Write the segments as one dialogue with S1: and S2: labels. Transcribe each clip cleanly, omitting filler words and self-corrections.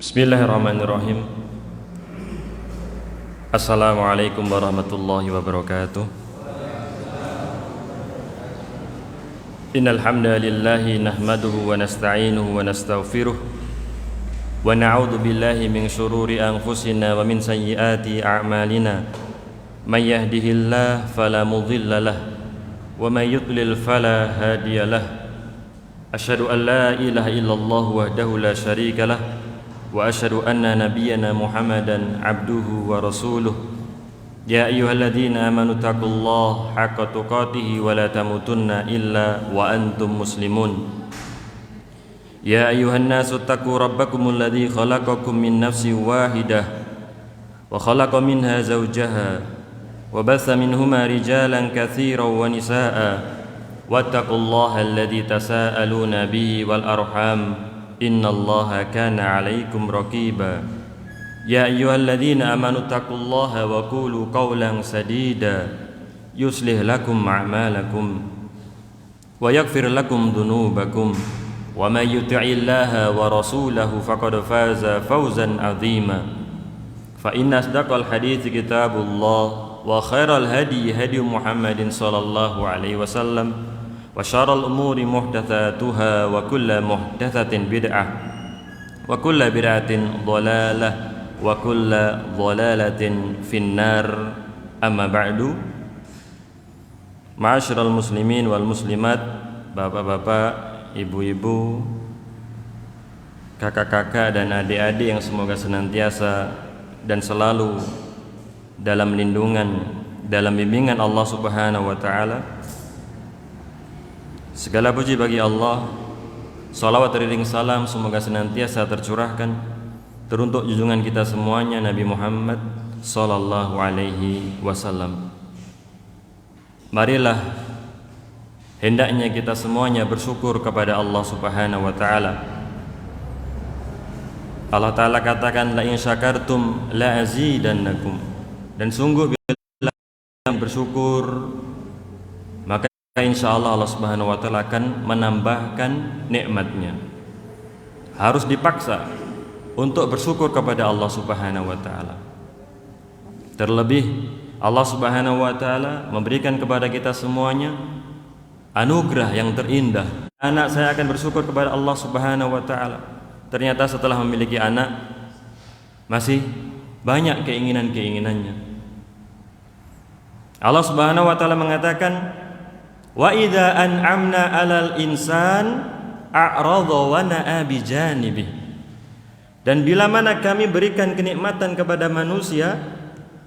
S1: Bismillahirrahmanirrahim. Assalamualaikum warahmatullahi wabarakatuh. Innal hamdalillahi nahmaduhu wa nasta'inuhu wa nastaghfiruh wa na'udzu billahi min shururi anfusina wa min sayyiati a'malina. May yahdihillahu fala mudilla lahu wa may yudlil fala hadiya lahu. Asyhadu an la ilaha illallah wahdahu la syarika lahu wa asyhadu anna nabiyyana Muhammadan abduhu wa rasuluh. Ya ayyuhalladzina amanu taqullaha haqqa tuqatih wa la tamutunna illa wa antum muslimun. Ya ayyuhan nasu taqu rabbakumul ladzi khalaqakum min nafsin wahidah wa khalaqa minha zawjaha wa batha minhuma rijalan katsiran wa nisaa'a wattaqullaha alladzi tasaaluna bihi wal arham innallaha kana 'alaikum raqiba. Ya ayyuhalladzina amanu taqullaha wa qulu qawlan sadida yuslih lakum a'malakum wa yaghfir lakum dhunubakum wa may yuti'illaha wa rasulahu faqad faza fawzan 'azima. Fa inna asdaqal hadithi kitabullah wa khairal hadi hadi Muhammadin sallallahu alaihi wasallam wa syarrul umuri muhdatsatuha wa kullu muhdatsatin bid'ah wa kullu bid'atin dhalalah wa kullu dhalalatin finnar. Amma ba'du. Ma'asyiral muslimin wal muslimat, bapak-bapak, ibu-ibu, kakak-kakak dan adik-adik yang semoga senantiasa dan selalu dalam lindungan, dalam bimbingan Allah Subhanahu wa taala. Segala puji bagi Allah, salawat teriring salam semoga senantiasa tercurahkan teruntuk junjungan kita semuanya Nabi Muhammad sallallahu alaihi wasallam. Marilah hendaknya kita semuanya bersyukur kepada Allah Subhanahu wa taala. Allah taala katakan la in syakartum la azidannakum, dan sungguh bila bersyukur maka insyaallah Allah Subhanahu wa taala akan menambahkan nikmatnya. Harus dipaksa untuk bersyukur kepada Allah Subhanahu wa taala. Terlebih Allah Subhanahu wa taala memberikan kepada kita semuanya anugerah yang terindah. Anak saya akan bersyukur kepada Allah Subhanahu wa taala. Ternyata setelah memiliki anak masih banyak keinginan-keinginannya. Allah Subhanahu wa taala mengatakan, wa idza an'amna 'alal insan a'radha wa na'a bi janibih. Dan bila mana kami berikan kenikmatan kepada manusia,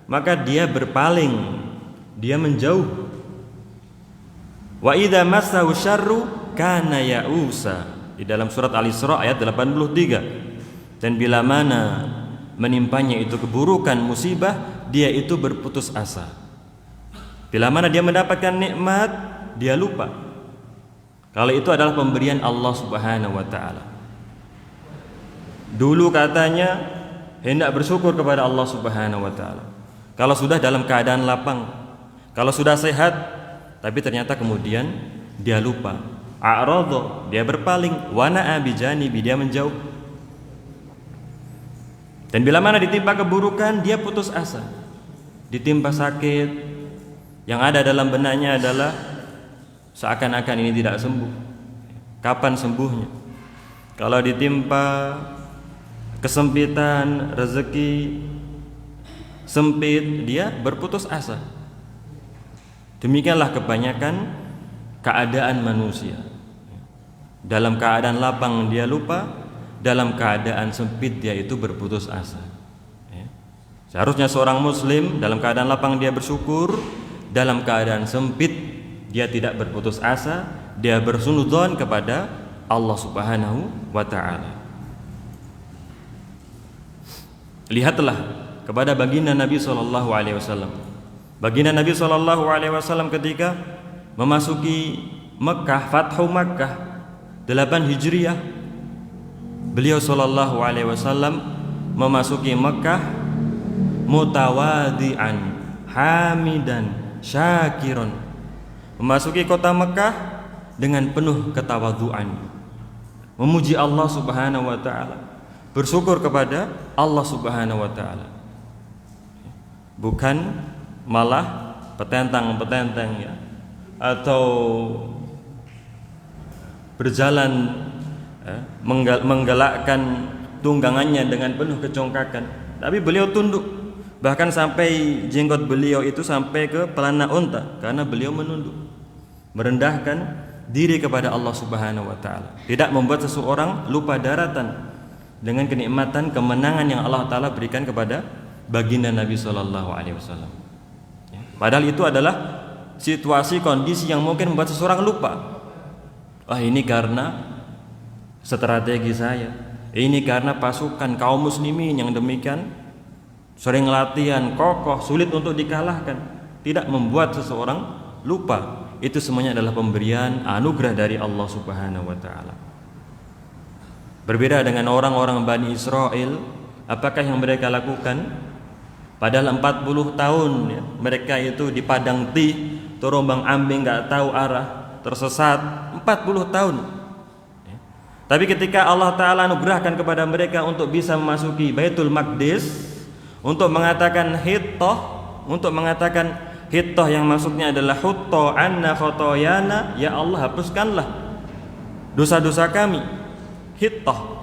S1: maka dia berpaling, dia menjauh. Wa idza massahu syarru kana ya'usa, di dalam surat Al-Isra ayat 83. Dan bila mana menimpanya itu keburukan, musibah, dia itu berputus asa. Bila mana dia mendapatkan nikmat, dia lupa kalau itu adalah pemberian Allah Subhanahu wa taala. Dulu katanya hendak bersyukur kepada Allah Subhanahu wa taala kalau sudah dalam keadaan lapang, kalau sudah sehat, tapi ternyata kemudian dia lupa. A'radha, dia berpaling, wa na'a bi janibi, dia menjauh. Dan bila mana ditimpa keburukan, dia putus asa. Ditimpa sakit, yang ada dalam benaknya adalah seakan-akan ini tidak sembuh. Kapan sembuhnya? Kalau ditimpa kesempitan, rezeki sempit, dia berputus asa. Demikianlah kebanyakan keadaan manusia. Dalam keadaan lapang dia lupa, dalam keadaan sempit dia itu berputus asa. Seharusnya seorang muslim dalam keadaan lapang dia bersyukur, dalam keadaan sempit dia tidak berputus asa, dia bersunudzon kepada Allah Subhanahu wa taala. Lihatlah kepada baginda Nabi sallallahu alaihi wasallam. Baginda Nabi sallallahu alaihi wasallam ketika memasuki Mekah, Fathu Makkah 8 Hijriah, beliau sallallahu alaihi wasallam memasuki Mekah mutawadi'an, hamidan, syakiran. Memasuki kota Mekah dengan penuh ketawaduan, memuji Allah Subhanahu wa taala, bersyukur kepada Allah Subhanahu wa taala. Bukan malah petentang-petenteng ya, atau berjalan menggelakkan tunggangannya dengan penuh kecongkakan, tapi beliau tunduk, bahkan sampai jenggot beliau itu sampai ke pelana unta karena beliau menunduk, merendahkan diri kepada Allah Subhanahu wa taala, tidak membuat seseorang lupa daratan dengan kenikmatan kemenangan yang Allah taala berikan kepada baginda Nabi sallallahu alaihi wasallam. Padahal itu adalah situasi kondisi yang mungkin membuat seseorang lupa. Ini karena strategi saya, ini karena pasukan kaum muslimin yang demikian sering latihan, kokoh, sulit untuk dikalahkan. Tidak membuat seseorang lupa. Itu semuanya adalah pemberian anugerah dari Allah Subhanahu wa taala. Berbeda dengan orang-orang Bani Israel, apakah yang mereka lakukan? Padahal 40 tahun ya, mereka itu di padang tih, terombang-ambing, enggak tahu arah, tersesat 40 tahun. Tapi ketika Allah Ta'ala anugerahkan kepada mereka untuk bisa memasuki Baitul Maqdis, untuk mengatakan Hittah yang maksudnya adalah hutta anna khotoyana, ya Allah hapuskanlah dosa-dosa kami. Hittah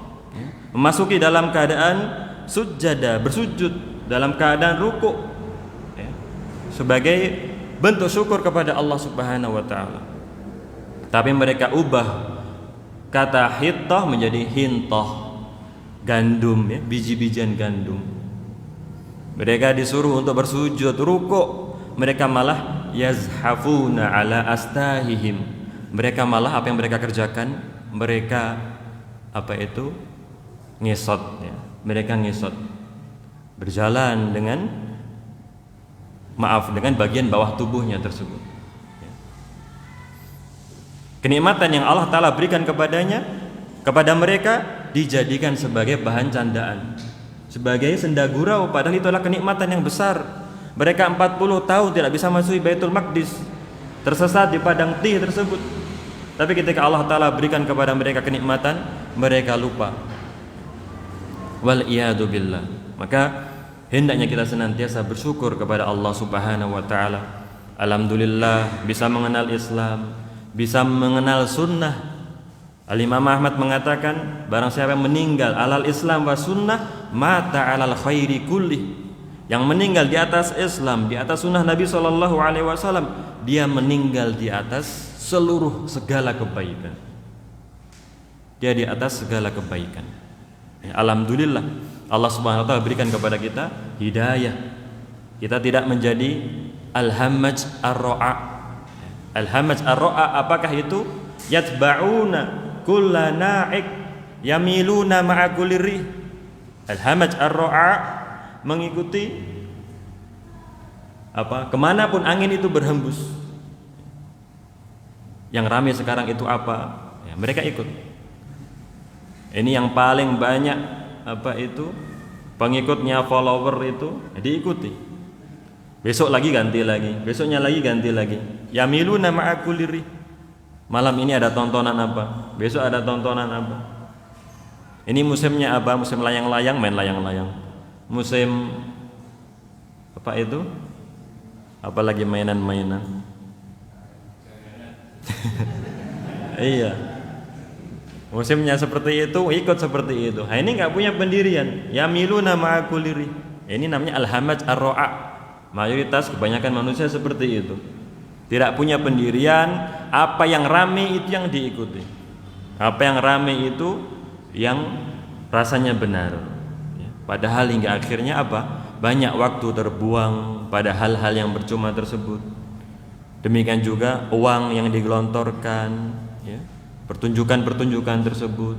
S1: memasuki dalam keadaan sujada, bersujud, dalam keadaan ruku sebagai bentuk syukur kepada Allah Subhanahu wa taala. Tapi mereka ubah kata hittah menjadi hintah, gandum ya, biji-bijian gandum. Mereka disuruh untuk bersujud, ruku, mereka malah yazhafuna ala astahihim. Mereka malah apa yang mereka kerjakan? Mereka ngesot ya. Mereka ngesot, berjalan dengan bagian bawah tubuhnya tersebut. Kenikmatan yang Allah Ta'ala berikan kepada mereka dijadikan sebagai bahan candaan, sebagai senda gurau, padahal itu adalah kenikmatan yang besar. Mereka 40 tahun tidak bisa masuk Baitul Maqdis, tersesat di padang tih tersebut. Tapi ketika Allah Ta'ala berikan kepada mereka kenikmatan, mereka lupa. Wal iyadu billah. Maka hendaknya kita senantiasa bersyukur kepada Allah Subhanahu wa taala. Alhamdulillah bisa mengenal Islam, bisa mengenal sunnah. Al-Imam Ahmad mengatakan, barang siapa yang meninggal alal Islam wa sunnah, mata alal khairi kulli. Yang meninggal di atas Islam, di atas sunnah Nabi sallallahu alaihi wasallam, dia meninggal di atas segala kebaikan. Dia di atas segala kebaikan. Alhamdulillah Allah Subhanahu wa taala berikan kepada kita hidayah. Kita tidak menjadi al-hammaj ar-ra'a. Al-hammaj ar-ra'a apakah itu? Yatba'una kulla na'ik yamiluna ma'a kulli rih. Al-hammaj ar-ra'a mengikuti kemanapun angin itu berhembus. Yang ramai sekarang itu apa? Ya, mereka ikut. Ini yang paling banyak pengikutnya, follower itu diikuti. Besok lagi ganti lagi, besoknya lagi ganti lagi. Yamiluna ma'a kulli rih. Malam ini ada tontonan apa? Besok ada tontonan apa? Ini musimnya apa? Musim layang-layang, main layang-layang. Musim apalagi mainan-mainan. Iya, musimnya seperti itu, ikut seperti itu. Ini nggak punya pendirian. Yamiluna ma'a kulli rih. Ini namanya al-hammaj ar-ra'a. Mayoritas kebanyakan manusia seperti itu, tidak punya pendirian. Apa yang ramai itu yang diikuti, apa yang ramai itu yang rasanya benar. Padahal hingga akhirnya banyak waktu terbuang pada hal-hal yang percuma tersebut. Demikian juga uang yang digelontorkan, pertunjukan-pertunjukan tersebut,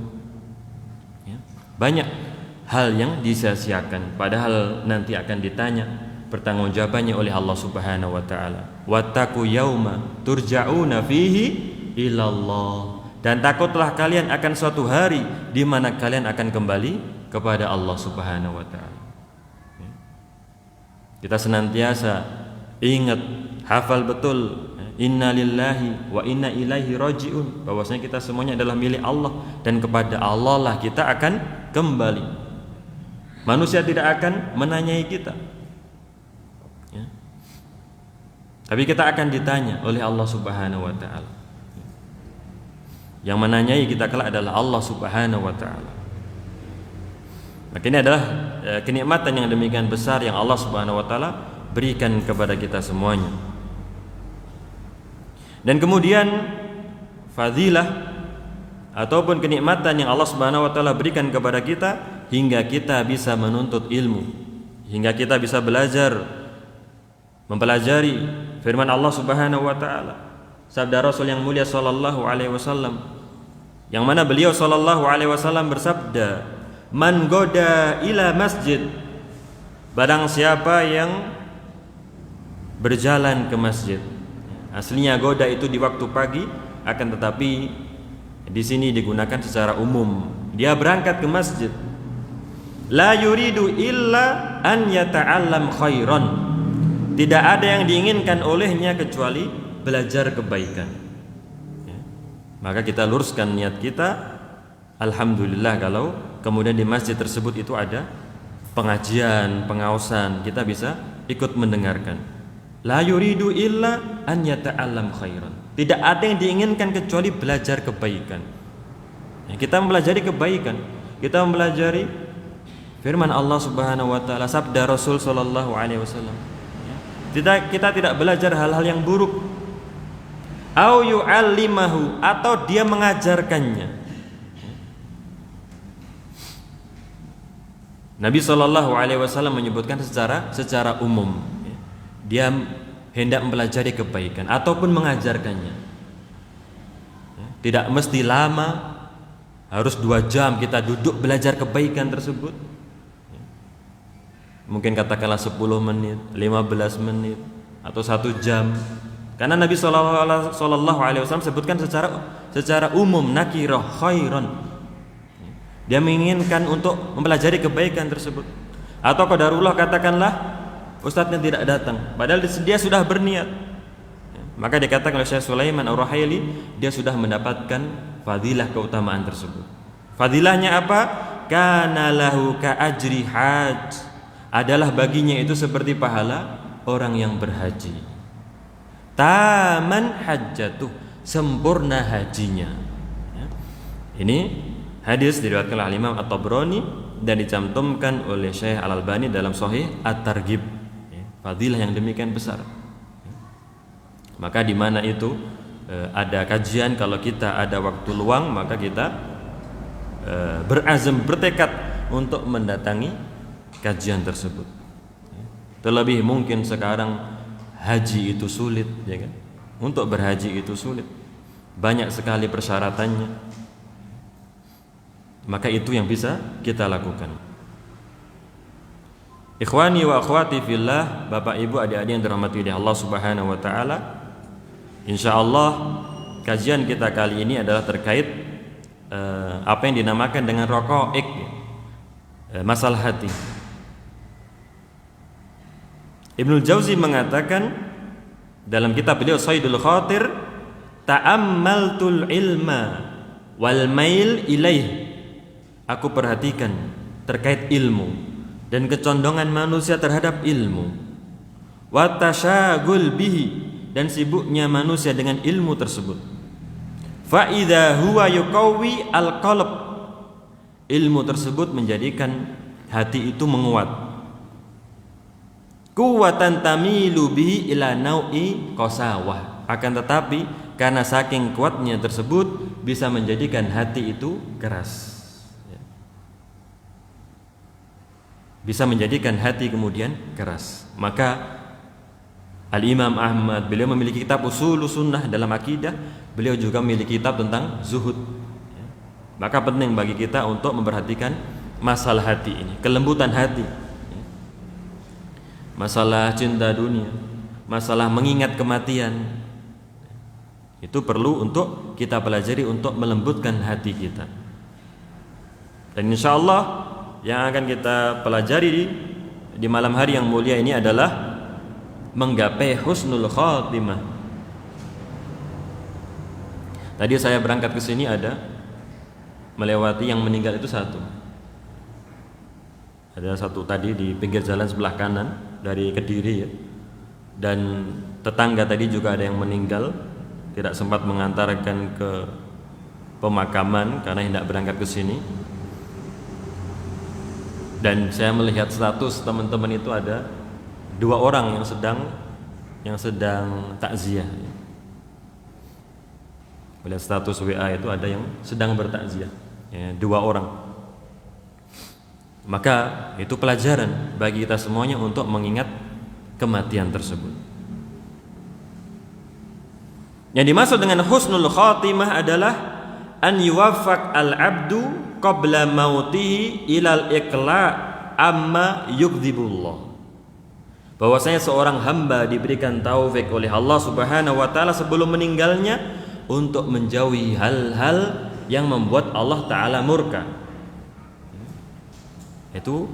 S1: banyak hal yang disia-siakan. Padahal nanti akan ditanya, pertanggungjawabannya oleh Allah Subhanahu wa taala. Wattaqu yauma turja'una fihi ilallah. Dan takutlah kalian akan suatu hari di mana kalian akan kembali kepada Allah Subhanahu wa taala. Kita senantiasa ingat, hafal betul, inna lillahi wa inna ilaihi raji'un, bahwasanya kita semuanya adalah milik Allah dan kepada Allah lah kita akan kembali. Manusia tidak akan menanyai kita, ya. Tapi kita akan ditanya oleh Allah Subhanahu wa taala. Yang menanyai kita kelak adalah Allah Subhanahu wa taala. Maka ini adalah kenikmatan yang demikian besar yang Allah Subhanahu wa taala berikan kepada kita semuanya. Dan kemudian fadilah ataupun kenikmatan yang Allah Subhanahu wa taala berikan kepada kita hingga kita bisa menuntut ilmu, hingga kita bisa belajar, mempelajari firman Allah Subhanahu wa taala, sabda Rasul yang mulia sallallahu alaihi wasallam, yang mana beliau sallallahu alaihi wasallam bersabda, "Man goda ila masjid," barang siapa yang berjalan ke masjid. Aslinya goda itu di waktu pagi, akan tetapi di sini digunakan secara umum. Dia berangkat ke masjid. La yuridu illa an yata'allam khairan. Tidak ada yang diinginkan olehnya kecuali belajar kebaikan. Ya. Maka kita luruskan niat kita. Alhamdulillah kalau kemudian di masjid tersebut itu ada pengajian, pengaosan, kita bisa ikut mendengarkan. La yuridu illa an yata'allam khairan. Tidak ada yang diinginkan kecuali belajar kebaikan. Ya, kita mempelajari kebaikan, kita mempelajari firman Allah Subhanahu wa taala, sabda Rasul sallallahu alaihi wasallam. Kita tidak belajar hal-hal yang buruk. Au yu'allimahu, atau dia mengajarkannya. Nabi sallallahu alaihi wasallam menyebutkan secara umum. Dia hendak mempelajari kebaikan ataupun mengajarkannya. Tidak mesti lama, harus 2 jam kita duduk belajar kebaikan tersebut. Mungkin katakanlah 10 menit, 15 menit, atau 1 jam. Karena Nabi sallallahu alaihi wasallam sebutkan secara umum, nakirah khairan. Dia menginginkan untuk mempelajari kebaikan tersebut. Atau qadarullah, katakanlah ustadznya tidak datang, padahal dia sudah berniat. Maka dikatakan oleh Syekh Sulaiman Ar-Ruhaili, dia sudah mendapatkan fadilah keutamaan tersebut. Fadilahnya apa? Kana lahu ka ajri hajj, adalah baginya itu seperti pahala orang yang berhaji. Taman hajjatuh, sempurna hajinya. Ya. Ini hadis diriwayatkan oleh Imam At-Tabrani dan dicantumkan oleh Syekh Al-Albani dalam Sahih At-Targhib. Ya. Fadilah yang demikian besar. Ya. Maka di mana itu ada kajian, kalau kita ada waktu luang, maka kita berazam, bertekad untuk mendatangi kajian tersebut. Terlebih mungkin sekarang haji itu sulit, ya kan? Untuk berhaji itu sulit, banyak sekali persyaratannya. Maka itu yang bisa kita lakukan. Ikhwani wa akhwati fillah, Bapak Ibu, adik-adik yang dirahmati oleh Allah Subhanahu wa taala, insyaallah kajian kita kali ini adalah terkait apa yang dinamakan dengan raqaiq, masalah hati. Ibnul Jauzi mengatakan dalam kitab beliau Saidul Khatir, ta'ammaltul ilma wal mail ilaih, aku perhatikan terkait ilmu dan kecondongan manusia terhadap ilmu, wa tasyagul bihi, dan sibuknya manusia dengan ilmu tersebut. Fa idza huwa yuqawi al-qalb, ilmu tersebut menjadikan hati itu menguat. Kuwatan tamilu bihi ila nau'i qasawah, akan tetapi karena saking kuatnya tersebut bisa menjadikan hati itu keras. Bisa menjadikan hati kemudian keras. Maka Al-Imam Ahmad, beliau memiliki kitab Ushulus Sunnah dalam akidah, beliau juga memiliki kitab tentang zuhud. Maka penting bagi kita untuk memperhatikan masalah hati ini, kelembutan hati. Masalah cinta dunia, masalah mengingat kematian, itu perlu untuk kita pelajari untuk melembutkan hati kita. Dan insya Allah yang akan kita pelajari di malam hari yang mulia ini adalah menggapai husnul khatimah. Tadi saya berangkat ke sini ada melewati yang meninggal itu 1. Ada satu tadi di pinggir jalan sebelah kanan dari Kediri ya. Dan tetangga tadi juga ada yang meninggal, tidak sempat mengantarkan ke pemakaman karena hendak berangkat ke sini. Dan saya melihat status teman-teman itu ada 2 orang yang sedang takziah. Melihat status WA itu ada yang sedang bertakziah, ya, 2 orang. Maka itu pelajaran bagi kita semuanya untuk mengingat kematian tersebut. Yang dimaksud dengan husnul khatimah adalah an yuwaffaq al-abdu qabla mautihi ilal iqla' amma yukdzibullah. Bahwasanya seorang hamba diberikan taufik oleh Allah Subhanahu wa taala sebelum meninggalnya untuk menjauhi hal-hal yang membuat Allah taala murka. Itu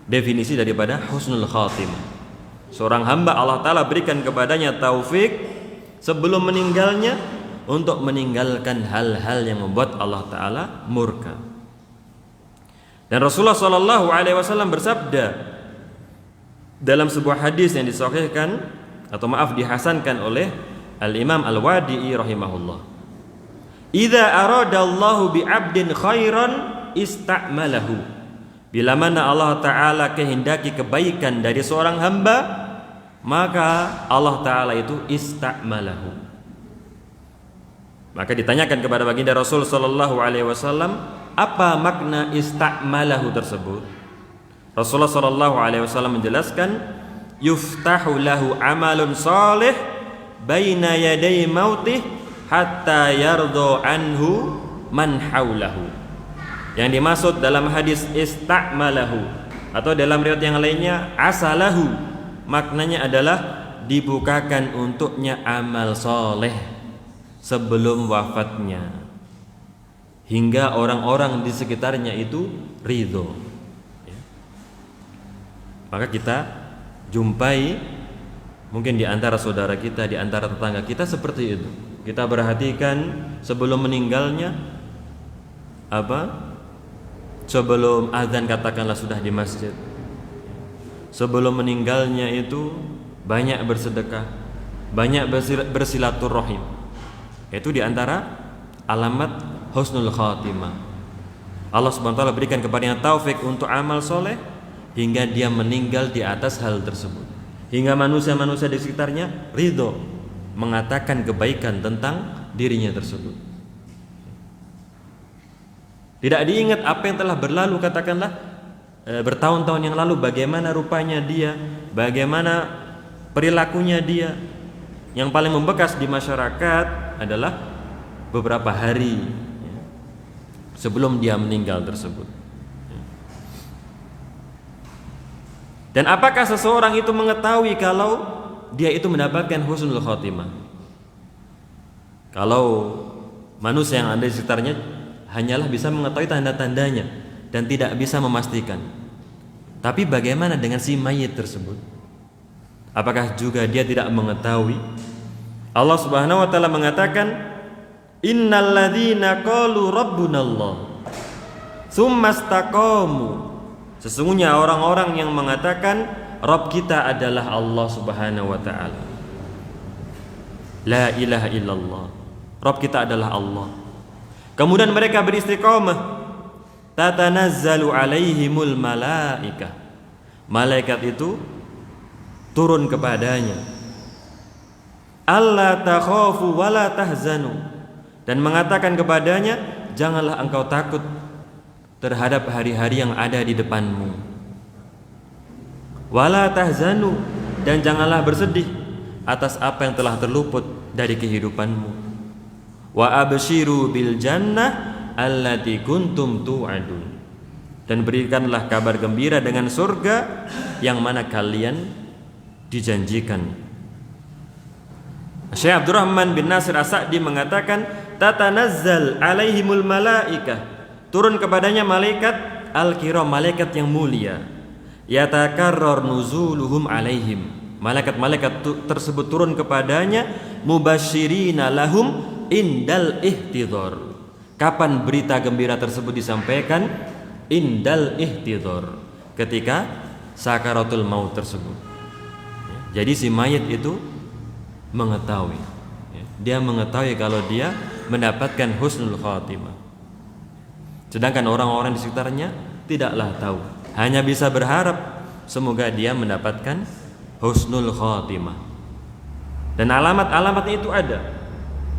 S1: definisi daripada husnul khatimah. Seorang hamba Allah taala berikan kepadanya taufik sebelum meninggalnya untuk meninggalkan hal-hal yang membuat Allah taala murka. Dan Rasulullah sallallahu alaihi wasallam bersabda dalam sebuah hadis yang disahihkan atau dihasankan oleh Al-Imam Al-Wadi'i rahimahullah. Idza aradallahu bi'abdin khairan ista'malahu. Bila mana Allah taala kehendaki kebaikan dari seorang hamba, maka Allah taala itu ista'malahu. Maka ditanyakan kepada baginda Rasul sallallahu alaihi wasallam, apa makna ista'malahu tersebut? Rasulullah sallallahu alaihi wasallam menjelaskan, yuftahu lahu amalun salih baina yaday mautih hatta yardo anhu man haulahu. Yang dimaksud dalam hadis ista'malahu atau dalam riwayat yang lainnya asalahu, maknanya adalah dibukakan untuknya amal soleh sebelum wafatnya hingga orang-orang di sekitarnya itu ridho. Maka kita jumpai mungkin di antara saudara kita, di antara tetangga kita seperti itu. Kita perhatikan sebelum meninggalnya sebelum azan katakanlah sudah di masjid. Sebelum meninggalnya itu banyak bersedekah, banyak bersilaturahim. Itu di antara alamat husnul khatimah. Allah Subhanahu wa taala berikan kepadanya taufik untuk amal soleh hingga dia meninggal di atas hal tersebut. Hingga manusia-manusia di sekitarnya ridho mengatakan kebaikan tentang dirinya tersebut. Tidak diingat apa yang telah berlalu, katakanlah bertahun-tahun yang lalu, bagaimana rupanya dia, bagaimana perilakunya dia. Yang paling membekas di masyarakat adalah beberapa hari sebelum dia meninggal tersebut. Dan apakah seseorang itu mengetahui kalau dia itu mendapatkan husnul khatimah? Kalau manusia yang ada di sekitarnya hanyalah bisa mengetahui tanda-tandanya dan tidak bisa memastikan. Tapi bagaimana dengan si mayit tersebut? Apakah juga dia tidak mengetahui? Allah Subhanahu wa taala mengatakan, innal ladzina qalu rabbunallah tsumma istaqamu. Sesungguhnya orang-orang yang mengatakan Rabb kita adalah Allah Subhanahu wa taala. La ilaha illallah. Rabb kita adalah Allah. Kemudian mereka beristiqamah, tatanazzalu alaihimul malaikah. Malaikat itu turun kepadanya. Alla takhafu wala tahzanu, dan mengatakan kepadanya, janganlah engkau takut terhadap hari-hari yang ada di depanmu. Wala tahzanu, dan janganlah bersedih atas apa yang telah terluput dari kehidupanmu. Wa abshiru bil jannah allati kuntum tu'adun, dan berikanlah kabar gembira dengan surga yang mana kalian dijanjikan. Syekh Abdurrahman bin Nasir As-Sa'di mengatakan, tatanazzal alaihimul malaikah, turun kepadanya malaikat al-kiram, malaikat yang mulia. Yatakarrar nuzuluhum alaihim, malaikat-malaikat tersebut turun kepadanya mubasyirina lahum indal ihtidhar. Kapan berita gembira tersebut disampaikan? Indal ihtidhar, ketika sakaratul maut tersebut. Jadi si mayit itu mengetahui, dia mengetahui kalau dia mendapatkan husnul khatimah. Sedangkan orang-orang di sekitarnya tidaklah tahu, hanya bisa berharap semoga dia mendapatkan husnul khatimah. Dan alamat-alamatnya itu ada,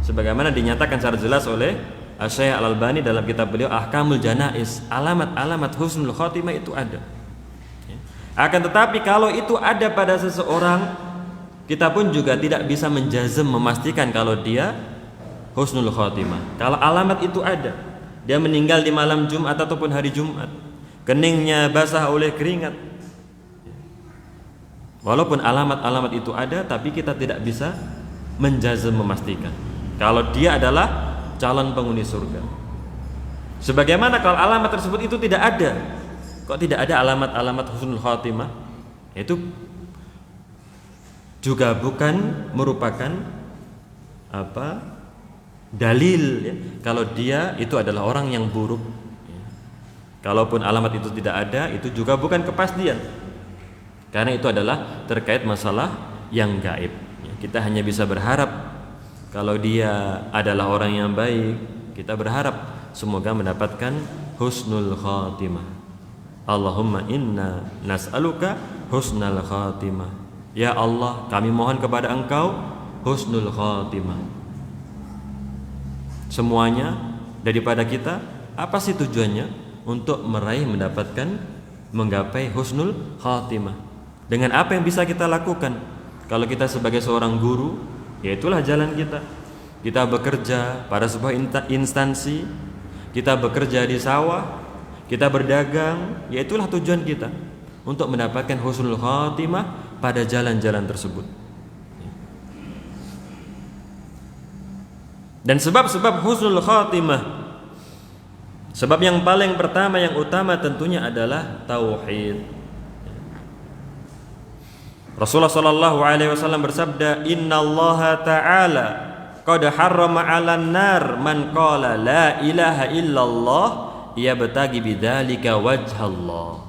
S1: sebagaimana dinyatakan secara jelas oleh Syekh Al-Albani dalam kitab beliau Ahkamul Janaiz. Alamat-alamat husnul khatimah itu ada. Akan tetapi kalau itu ada pada seseorang, kita pun juga tidak bisa menjazm, memastikan kalau dia husnul khatimah. Kalau alamat itu ada, dia meninggal di malam Jumat ataupun hari Jumat, keningnya basah oleh keringat, walaupun alamat-alamat itu ada, tapi kita tidak bisa menjazm, memastikan kalau dia adalah calon penghuni surga. Sebagaimana kalau alamat tersebut itu tidak ada. Kok tidak ada alamat-alamat husnul khatimah? Itu juga bukan merupakan dalil ya, kalau dia itu adalah orang yang buruk ya. Kalaupun alamat itu tidak ada, itu juga bukan kepastian, karena itu adalah terkait masalah yang gaib ya. Kita hanya bisa berharap kalau dia adalah orang yang baik, kita berharap semoga mendapatkan husnul khatimah. Allahumma inna nas'aluka husnul khatimah. Ya Allah, kami mohon kepada Engkau husnul khatimah. Semuanya daripada kita, apa sih tujuannya? Untuk meraih, mendapatkan, menggapai husnul khatimah. Dengan apa yang bisa kita lakukan? Kalau kita sebagai seorang guru, ya itulah jalan kita. Kita bekerja pada sebuah instansi, kita bekerja di sawah, kita berdagang, ya itulah tujuan kita, untuk mendapatkan husnul khatimah pada jalan-jalan tersebut. Dan sebab-sebab husnul khatimah, sebab yang paling pertama, yang utama tentunya adalah tauhid. Rasulullah sallallahu alaihi wasallam bersabda, "Innallaha ta'ala qad harrama 'alan nar man qala la ilaha illallah yabtaghi bidzalika wajhallah."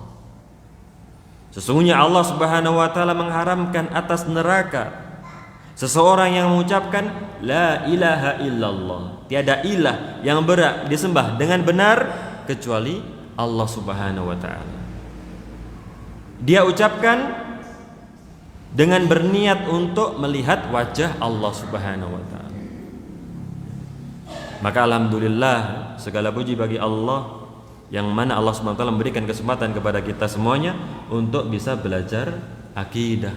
S1: Sesungguhnya Allah Subhanahu wa taala mengharamkan atas neraka seseorang yang mengucapkan la ilaha illallah, tiada ilah yang berhak disembah dengan benar kecuali Allah Subhanahu wa taala. Dia ucapkan dengan berniat untuk melihat wajah Allah Subhanahu wa taala. Maka alhamdulillah, segala puji bagi Allah yang mana Allah Subhanahu wa taala memberikan kesempatan kepada kita semuanya untuk bisa belajar akidah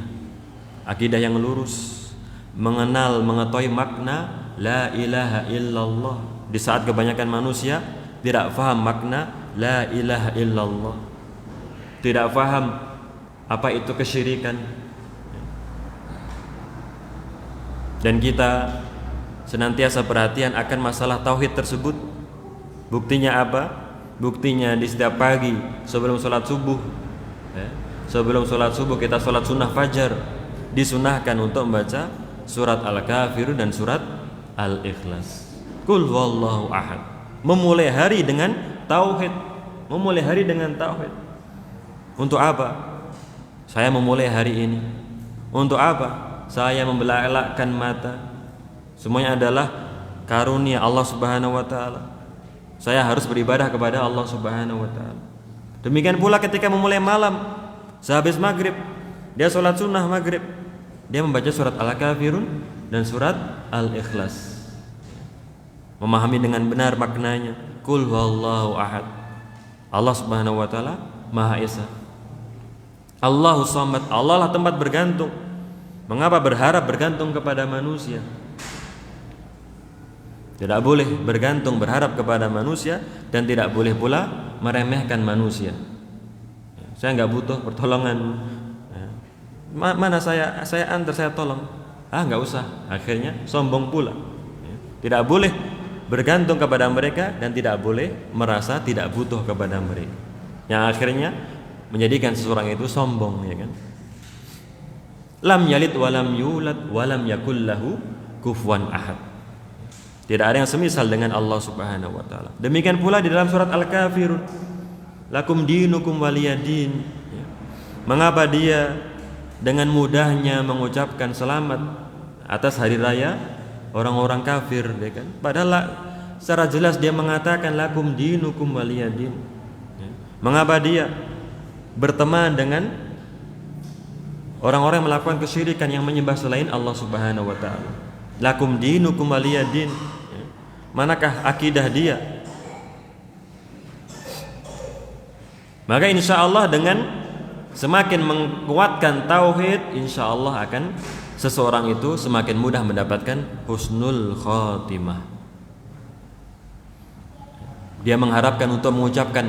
S1: yang lurus, mengenal, mengetahui makna la ilaha illallah. Di saat kebanyakan manusia tidak faham makna la ilaha illallah, tidak faham apa itu kesyirikan, dan kita senantiasa perhatian akan masalah tauhid tersebut. Buktinya apa? Buktinya di setiap pagi sebelum sholat subuh sebelum sholat subuh kita sholat sunnah fajar, disunahkan untuk membaca surat Al-Kafirun dan surat Al-Ikhlas. Qul huwallahu ahad. Memulai hari dengan tauhid, memulai hari dengan tauhid. Untuk apa saya memulai hari ini? Untuk apa saya membelalakan mata? Semuanya adalah karunia Allah Subhanahu wa taala. Saya harus beribadah kepada Allah Subhanahu wa taala. Demikian pula ketika memulai malam, sehabis maghrib, dia sholat sunnah maghrib, dia membaca surat Al-Kafirun dan surat Al-Ikhlas, memahami dengan benar maknanya. Qul huwallahu ahad. Allah Subhanahu wa taala Maha Esa. Allahus Samad. Allah lah tempat bergantung. Mengapa berharap bergantung kepada manusia? Tidak boleh bergantung, berharap kepada manusia, dan tidak boleh pula meremehkan manusia. Saya nggak butuh pertolongan. Mana saya antar, saya tolong. Nggak usah. Akhirnya sombong pula. Tidak boleh bergantung kepada mereka dan tidak boleh merasa tidak butuh kepada mereka, yang akhirnya menjadikan seseorang itu sombong, ya kan? Lam yalid walam yulad walam yakul lahu kufuwan ahad. Tidak ada yang semisal dengan Allah Subhanahu wa taala. Demikian pula di dalam surat Al-Kafirun, lakum dinukum waliyadin. Mengapa dia dengan mudahnya mengucapkan selamat atas hari raya orang-orang kafir, ya kan? Padahal secara jelas dia mengatakan lakum dinukum waliyadin. Mengapa dia berteman dengan orang-orang yang melakukan kesyirikan yang menyembah selain Allah Subhanahu wa taala? Lakum dinukum waliyadin. Manakah akidah dia? Maka insya Allah dengan semakin menguatkan tauhid, insya Allah akan seseorang itu semakin mudah mendapatkan husnul khotimah. Dia mengharapkan untuk mengucapkan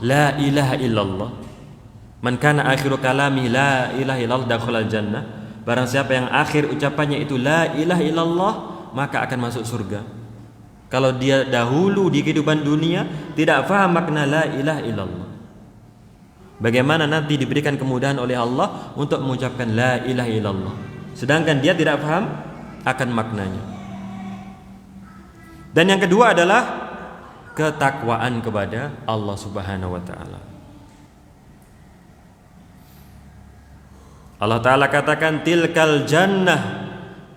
S1: la ilaha illallah. Man kana akhiru kalami la ilaha illallah dakhalal jannah. Barang siapa yang akhir ucapannya itu la ilaha illallah, maka akan masuk surga. Kalau dia dahulu di kehidupan dunia tidak faham makna la ilaha illallah, bagaimana nanti diberikan kemudahan oleh Allah untuk mengucapkan la ilaha illallah, sedangkan dia tidak paham akan maknanya. Dan yang kedua adalah ketakwaan kepada Allah Subhanahu wa taala. Allah taala katakan tilkal jannah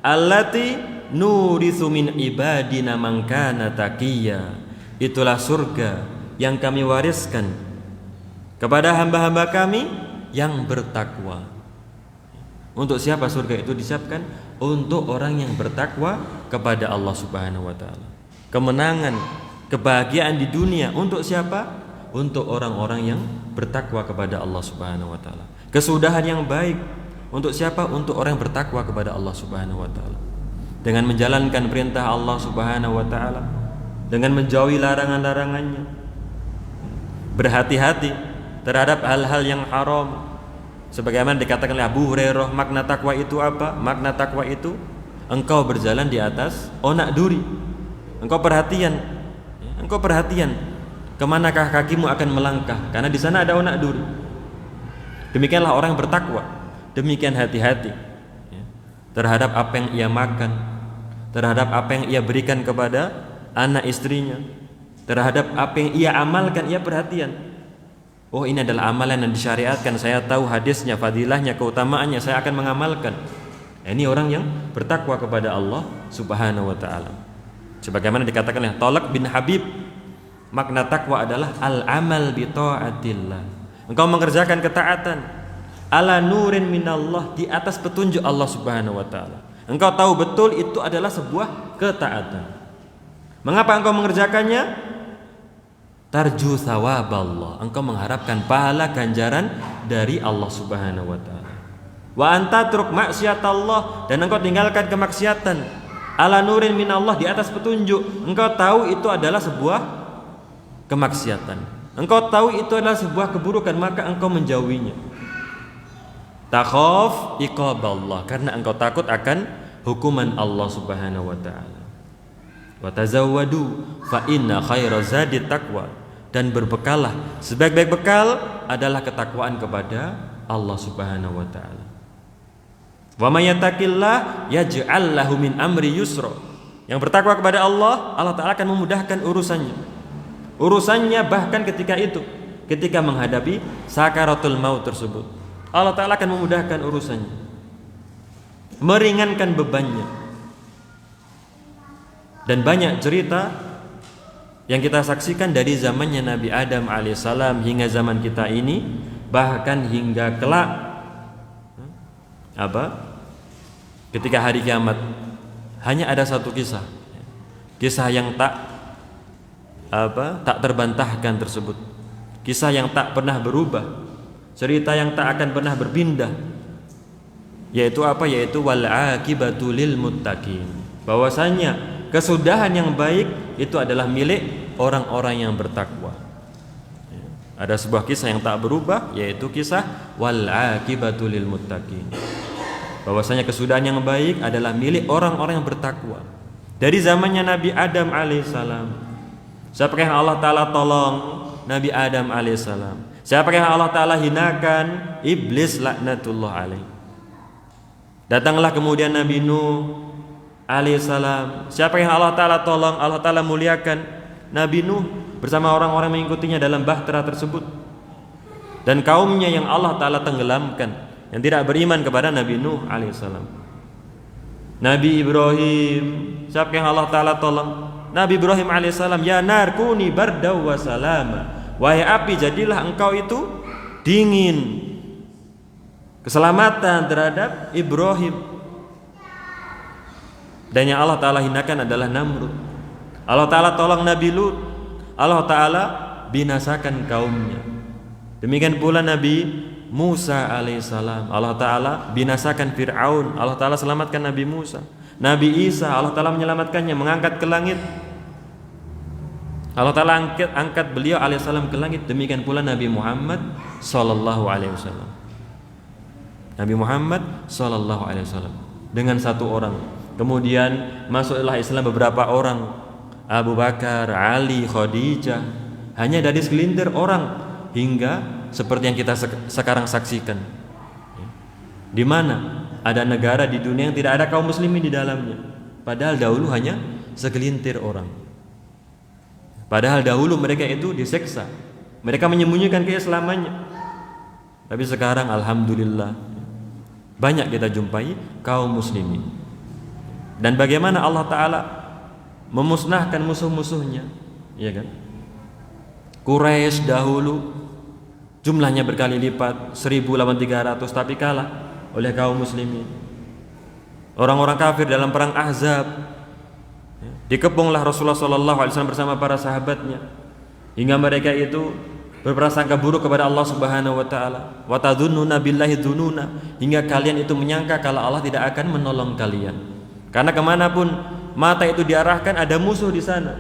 S1: allati nuritsu min ibadina man kana taqiyya. Itulah surga yang kami wariskan kepada hamba-hamba kami yang bertakwa. Untuk siapa surga itu disiapkan? Untuk orang yang bertakwa kepada Allah Subhanahu wa taala. Kemenangan, kebahagiaan di dunia untuk siapa? Untuk orang-orang yang bertakwa kepada Allah Subhanahu wa taala. Kesudahan yang baik untuk siapa? Untuk orang yang bertakwa kepada Allah Subhanahu wa taala. Dengan menjalankan perintah Allah Subhanahu wa taala, dengan menjauhi larangan-larangannya. Berhati-hati terhadap hal-hal yang haram. Sebagaimana dikatakan oleh Abu Hurairah, makna takwa itu apa? Makna takwa itu engkau berjalan di atas onak duri. Engkau perhatian kemanakah kakimu akan melangkah, karena di sana ada onak duri. Demikianlah orang yang bertakwa. Demikian hati-hati terhadap apa yang ia makan, terhadap apa yang ia berikan kepada anak istrinya, terhadap apa yang ia amalkan, ia perhatian. Oh, ini adalah amalan yang disyariatkan, saya tahu hadisnya, fadilahnya, keutamaannya, saya akan mengamalkan. Ini orang yang bertakwa kepada Allah Subhanahu wa taala. Sebagaimana dikatakan oleh Thalaq bin Habib, makna takwa adalah al-amal bi taatillah. Engkau mengerjakan ketaatan ala nurin minallah, di atas petunjuk Allah Subhanahu wa taala. Engkau tahu betul itu adalah sebuah ketaatan. Mengapa engkau mengerjakannya? Tarju thawaballah, engkau mengharapkan pahala ganjaran dari Allah Subhanahu wa taala. Wa anta truk maksiatallah, dan engkau tinggalkan kemaksiatan ala nurin minallah, di atas petunjuk. Engkau tahu itu adalah sebuah kemaksiatan. Engkau tahu itu adalah sebuah keburukan, maka engkau menjauhinya. Takhaf iqaballah, karena engkau takut akan hukuman Allah Subhanahu wa taala. Wa tazawwadu fa inna khaira zadi taqwa, dan berbekallah, sebaik-baik bekal adalah ketakwaan kepada Allah Subhanahu wa taala. Wa may yattaqillah yaj'al lahu min amri yusra. Yang bertakwa kepada Allah, Allah taala akan memudahkan urusannya bahkan ketika menghadapi sakaratul maut tersebut. Allah taala akan memudahkan urusannya, meringankan bebannya. Dan banyak cerita yang kita saksikan dari zamannya Nabi Adam alaihissalam hingga zaman kita ini, bahkan hingga kelak ketika hari kiamat, hanya ada satu kisah yang tak terbantahkan tersebut, kisah yang tak pernah berubah, cerita yang tak akan pernah berpindah, yaitu wal aqibatu lil muttaqin, bahwasanya kesudahan yang baik itu adalah milik orang-orang yang bertakwa. Ada sebuah kisah yang tak berubah, yaitu kisah wal aqibatu lil muttaqin, bahwasanya kesudahan yang baik adalah milik orang-orang yang bertakwa. Dari zamannya Nabi Adam alaihissalam, siapa yang Allah Ta'ala tolong? Nabi Adam alaihissalam. Siapa yang Allah Ta'ala hinakan? Iblis laknatullah alaih. Datanglah kemudian Nabi Nuh alaihissalam. Siapa yang Allah Ta'ala tolong? Allah Ta'ala muliakan Nabi Nuh bersama orang-orang mengikutinya dalam bahtera tersebut. dan kaumnya yang Allah Ta'ala tenggelamkan, yang tidak beriman kepada Nabi Nuh alaihissalam. Nabi Ibrahim, siapa yang Allah Ta'ala tolong? Nabi Ibrahim alaihissalam, ya nar kuni bardaw wa salama, wahai api jadilah engkau itu dingin, keselamatan terhadap Ibrahim. Dan yang Allah Ta'ala hinakan adalah Namrud. Allah Ta'ala tolong Nabi Lut, Allah Ta'ala binasakan kaumnya. Demikian pula Nabi Musa alaihissalam, Allah Ta'ala binasakan Fir'aun, Allah Ta'ala selamatkan Nabi Musa. Nabi Isa, Allah Ta'ala menyelamatkannya, mengangkat ke langit, Allah Ta'ala angkat beliau alaihissalam ke langit. Demikian pula Nabi Muhammad sallallahu alaihi wasallam. Nabi Muhammad sallallahu alaihi wasallam dengan satu orang. Kemudian masuklah Islam beberapa orang, Abu Bakar, Ali, Khadijah, hanya dari segelintir orang, hingga seperti yang kita sekarang saksikan. Di mana ada negara di dunia yang tidak ada kaum muslimin di dalamnya, padahal dahulu hanya segelintir orang. Padahal dahulu mereka itu diseksa, mereka menyembunyikan keislamannya. Tapi sekarang alhamdulillah banyak kita jumpai kaum muslimin. Dan bagaimana Allah Ta'ala memusnahkan musuh-musuhnya, ya kan? Quraisy dahulu jumlahnya berkali lipat, 1.000 lawan 300, tapi kalah oleh kaum muslimin. Orang-orang kafir dalam perang Ahzab, dikepunglah Rasulullah SAW bersama para sahabatnya, hingga mereka itu berprasangka buruk kepada Allah Subhanahu wa Ta'ala. Wa tadhunnuna billahi dhununa, hingga kalian itu menyangka kalau Allah tidak akan menolong kalian. Karena kemanapun mata itu diarahkan ada musuh di sana,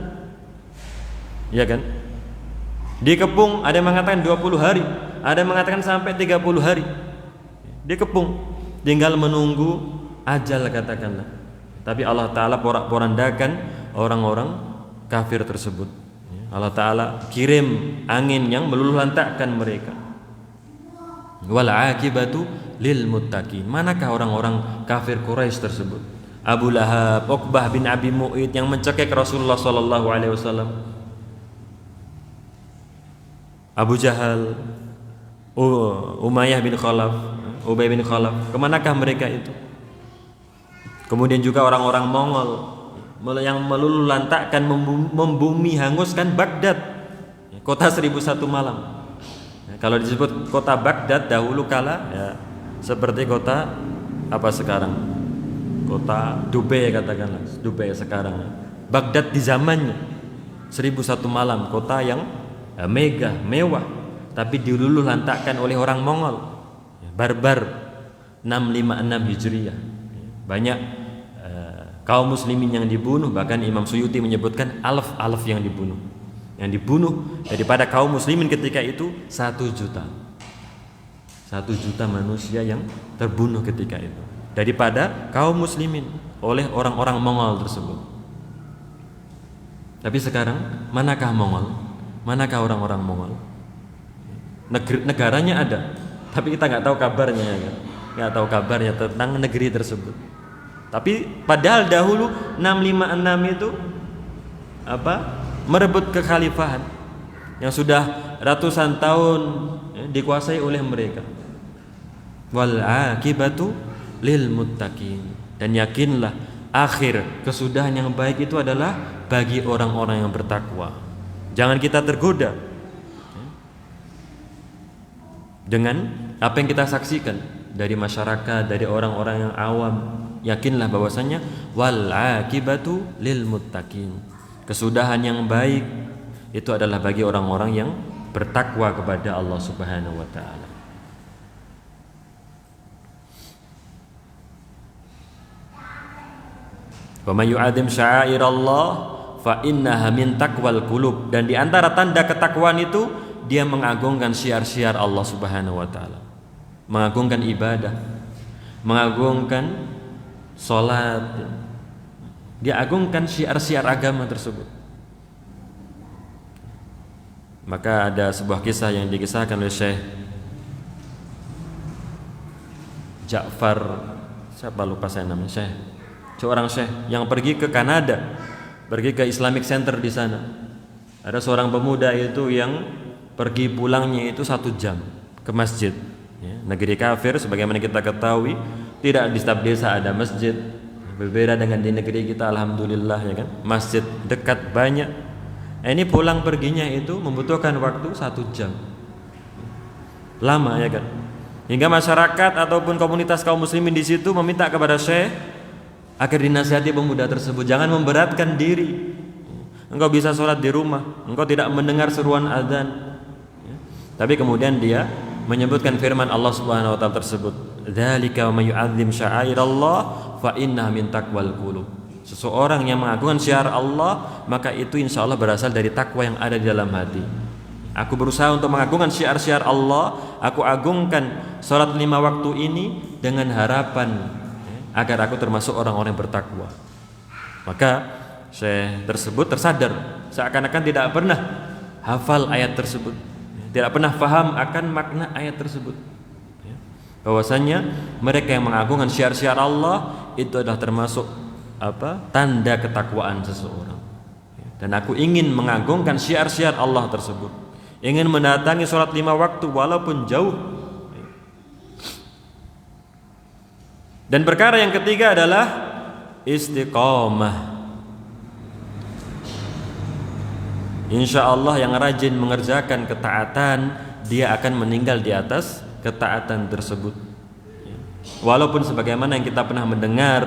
S1: ya kan? Dikepung, ada yang mengatakan 20 hari, ada yang mengatakan sampai 30 hari. Dikepung, tinggal menunggu ajal katakanlah. Tapi Allah Ta'ala porak-porandakan orang-orang kafir tersebut. Allah Ta'ala kirim angin yang meluluh lantakkan mereka. Wal akibatu lil muttaqin. Manakah orang-orang kafir Quraisy tersebut? Abu Lahab, Uqbah bin Abi Mu'id yang mencekik Rasulullah sallallahu alaihi wasallam. Abu Jahal, Umayyah bin Khalaf, Ubay bin Khalaf. Kemanakah mereka itu? Kemudian juga orang-orang Mongol yang meluluh lantakkan, membumi hanguskan Baghdad, kota 1001 malam. Kalau disebut kota Baghdad dahulu kala, ya seperti kota apa sekarang? Kota Dubai katakanlah, Dubai sekarang. Baghdad di zamannya 1001 malam, kota yang megah, mewah, tapi diluluh lantakkan oleh orang Mongol, barbar 656 Hijriah. Banyak kaum muslimin yang dibunuh, bahkan Imam Suyuti menyebutkan alaf yang dibunuh. Yang dibunuh daripada kaum muslimin ketika itu 1 juta. 1 juta manusia yang terbunuh ketika itu daripada kaum muslimin oleh orang-orang Mongol tersebut. Tapi sekarang manakah Mongol? Manakah orang-orang Mongol? Negaranya ada, tapi kita nggak tahu kabarnya, ya. Nggak tahu kabarnya tentang negeri tersebut. Tapi padahal dahulu 656 itu merebut kekhalifahan yang sudah ratusan tahun dikuasai oleh mereka. Wal akibatu lil muttaqin, dan yakinlah akhir kesudahan yang baik itu adalah bagi orang-orang yang bertakwa. Jangan kita tergoda dengan apa yang kita saksikan dari masyarakat, dari orang-orang yang awam. Yakinlah bahwasanya wal akibatu lil muttaqin, kesudahan yang baik itu adalah bagi orang-orang yang bertakwa kepada Allah Subhanahu wa Ta'ala. Wa may yu'adzim sya'airallah fa innaha min taqwal qulub, dan di antara tanda ketakwaan itu dia mengagungkan syiar-syiar Allah Subhanahu wa Ta'ala, mengagungkan ibadah, mengagungkan salat, dia agungkan syiar-syiar agama tersebut. Maka ada sebuah kisah yang dikisahkan oleh Syekh Ja'far, siapa lupa saya namanya, seorang syekh yang pergi ke Kanada, pergi ke Islamic Center di sana. Ada seorang pemuda itu yang pergi pulangnya itu 1 jam ke masjid. Ya, negeri kafir sebagaimana kita ketahui tidak di setiap desa ada masjid. Berbeda dengan di negeri kita, alhamdulillah ya kan, masjid dekat banyak. Ini pulang perginya itu membutuhkan waktu 1 jam, lama ya kan. Hingga masyarakat ataupun komunitas kaum muslimin di situ meminta kepada Syekh agar dinasihati pemuda tersebut, jangan memberatkan diri. Engkau bisa sholat di rumah, engkau tidak mendengar seruan azan. Ya. Tapi kemudian dia menyebutkan firman Allah Subhanahu wa taala tersebut, "Dzalika wa may yu'azzim sya'airallah fa innaha min taqwal qulub." Seseorang yang mengagungkan syiar Allah, maka itu insyaallah berasal dari takwa yang ada di dalam hati. Aku berusaha untuk mengagungkan syiar-syiar Allah, aku agungkan salat 5 waktu ini dengan harapan agar aku termasuk orang-orang yang bertakwa. Maka Syekh tersebut tersadar, seakan-akan tidak pernah hafal ayat tersebut, tidak pernah paham akan makna ayat tersebut. Bahwasanya mereka yang mengagungkan syiar-syiar Allah itu adalah termasuk tanda ketakwaan seseorang. Dan aku ingin mengagungkan syiar-syiar Allah tersebut, ingin mendatangi sholat 5 waktu walaupun jauh. Dan perkara yang ketiga adalah istiqomah. Insya Allah yang rajin mengerjakan ketaatan, dia akan meninggal di atas ketaatan tersebut. Walaupun sebagaimana yang kita pernah mendengar,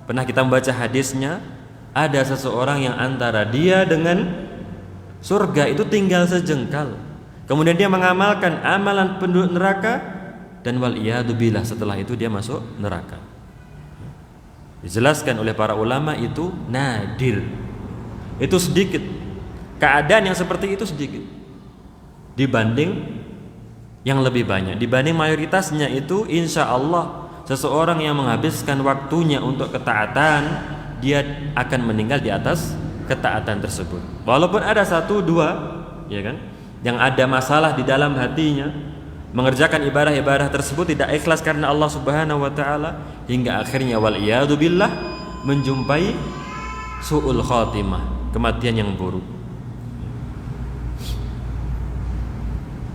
S1: pernah kita membaca hadisnya, ada seseorang yang antara dia dengan surga itu tinggal sejengkal. Kemudian dia mengamalkan amalan penduduk neraka, dan wal iyadu billah setelah itu dia masuk neraka. Dijelaskan oleh para ulama itu nadir. Itu sedikit. Keadaan yang seperti itu sedikit dibanding yang lebih banyak. Dibanding mayoritasnya itu insya Allah seseorang yang menghabiskan waktunya untuk ketaatan, dia akan meninggal di atas ketaatan tersebut. Walaupun ada 1-2 ya kan, yang ada masalah di dalam hatinya, mengerjakan ibadah-ibadah tersebut tidak ikhlas karena Allah Subhanahu wa taala, hingga akhirnya wal iyadu billah menjumpai su'ul khatimah, kematian yang buruk.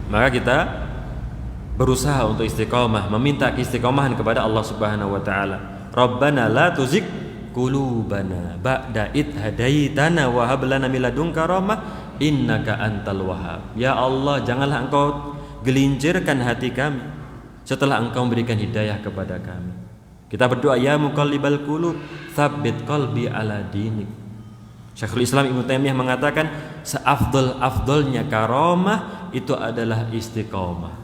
S1: Maka kita berusaha untuk istiqomah, meminta istiqomahan kepada Allah Subhanahu wa taala. Rabbana la tuzigh qulubana ba'da id hadaitana wa hab lana min ladunka rahmah innaka antal wahhab. Ya Allah, janganlah Engkau gelincirkan hati kami setelah Engkau memberikan hidayah kepada kami. Kita berdoa, ya muqallibal qulub tsabbit qalbi ala dinik. Syekhul Islam Ibnu Taimiyah mengatakan seafdal-afdalnya karamah itu adalah istiqomah.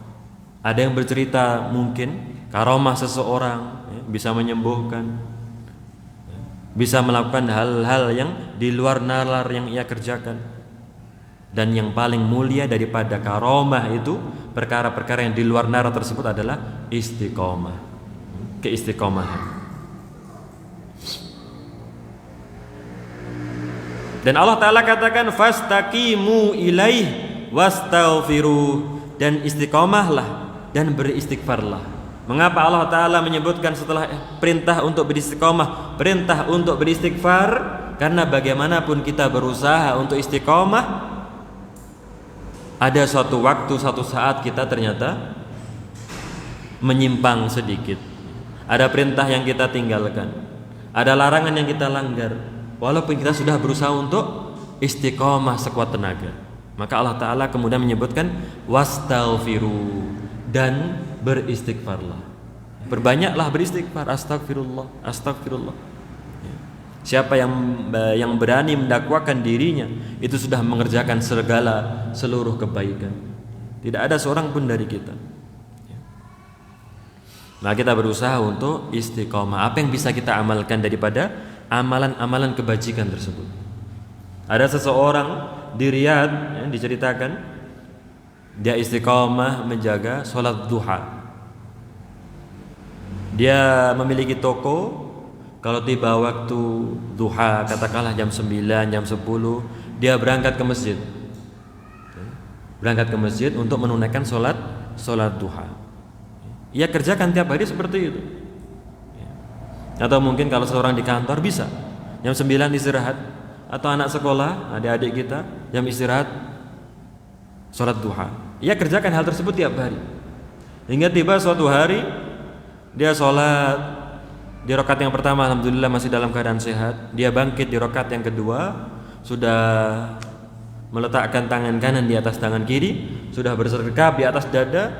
S1: Ada yang bercerita mungkin karamah seseorang bisa menyembuhkan, bisa melakukan hal-hal yang di luar nalar yang ia kerjakan. Dan yang paling mulia daripada karamah itu, perkara-perkara yang di luar nalar tersebut adalah istiqomah, keistiqomahan. Dan Allah Ta'ala katakan fastaqimu ilaih wastaghfiruh, dan istiqomahlah dan beristighfarlah. Mengapa Allah Ta'ala menyebutkan setelah perintah untuk beristiqomah, perintah untuk beristighfar? Karena bagaimanapun kita berusaha untuk istiqomah, ada suatu waktu, suatu saat kita ternyata menyimpang sedikit. Ada perintah yang kita tinggalkan, ada larangan yang kita langgar, walaupun kita sudah berusaha untuk istiqomah sekuat tenaga. Maka Allah Ta'ala kemudian menyebutkan wastaghfiru, dan beristighfarlah. Perbanyaklah beristighfar, astagfirullah, astagfirullah. Siapa yang berani mendakwakan dirinya, itu sudah mengerjakan seluruh kebaikan. Tidak ada seorang pun dari kita. Nah, kita berusaha untuk istiqomah. Apa yang bisa kita amalkan daripada amalan-amalan kebajikan tersebut? Ada seseorang di Riyadh diceritakan, dia istiqomah menjaga sholat duha. Dia memiliki toko. Kalau tiba waktu duha, katakanlah jam 9, jam 10, dia berangkat ke masjid. Berangkat ke masjid untuk menunaikan sholat duha. Ia kerjakan tiap hari seperti itu. Atau mungkin kalau seorang di kantor bisa jam 9 istirahat, atau anak sekolah, adik-adik kita jam istirahat sholat duha.
S2: ia kerjakan hal tersebut tiap hari. Hingga tiba suatu hari dia sholat di rakaat yang pertama, alhamdulillah masih dalam keadaan sehat. Dia bangkit di rakaat yang kedua, sudah meletakkan tangan kanan di atas tangan kiri, sudah bersergap di atas dada.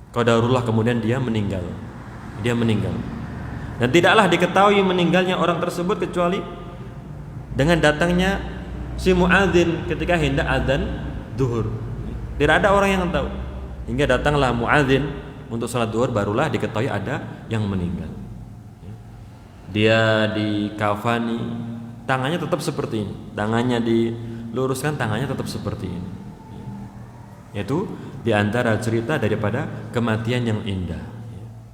S2: Qadarullah kemudian dia meninggal. Dan tidaklah diketahui meninggalnya orang tersebut kecuali dengan datangnya si muadzin ketika hendak azan zuhur. Tidak ada orang yang tahu. Hingga datanglah muadzin untuk salat zuhur, barulah diketahui ada yang meninggal. Dia dikafani, tangannya tetap seperti ini. Tangannya diluruskan, tangannya tetap seperti ini. Yaitu di antara cerita daripada kematian yang indah.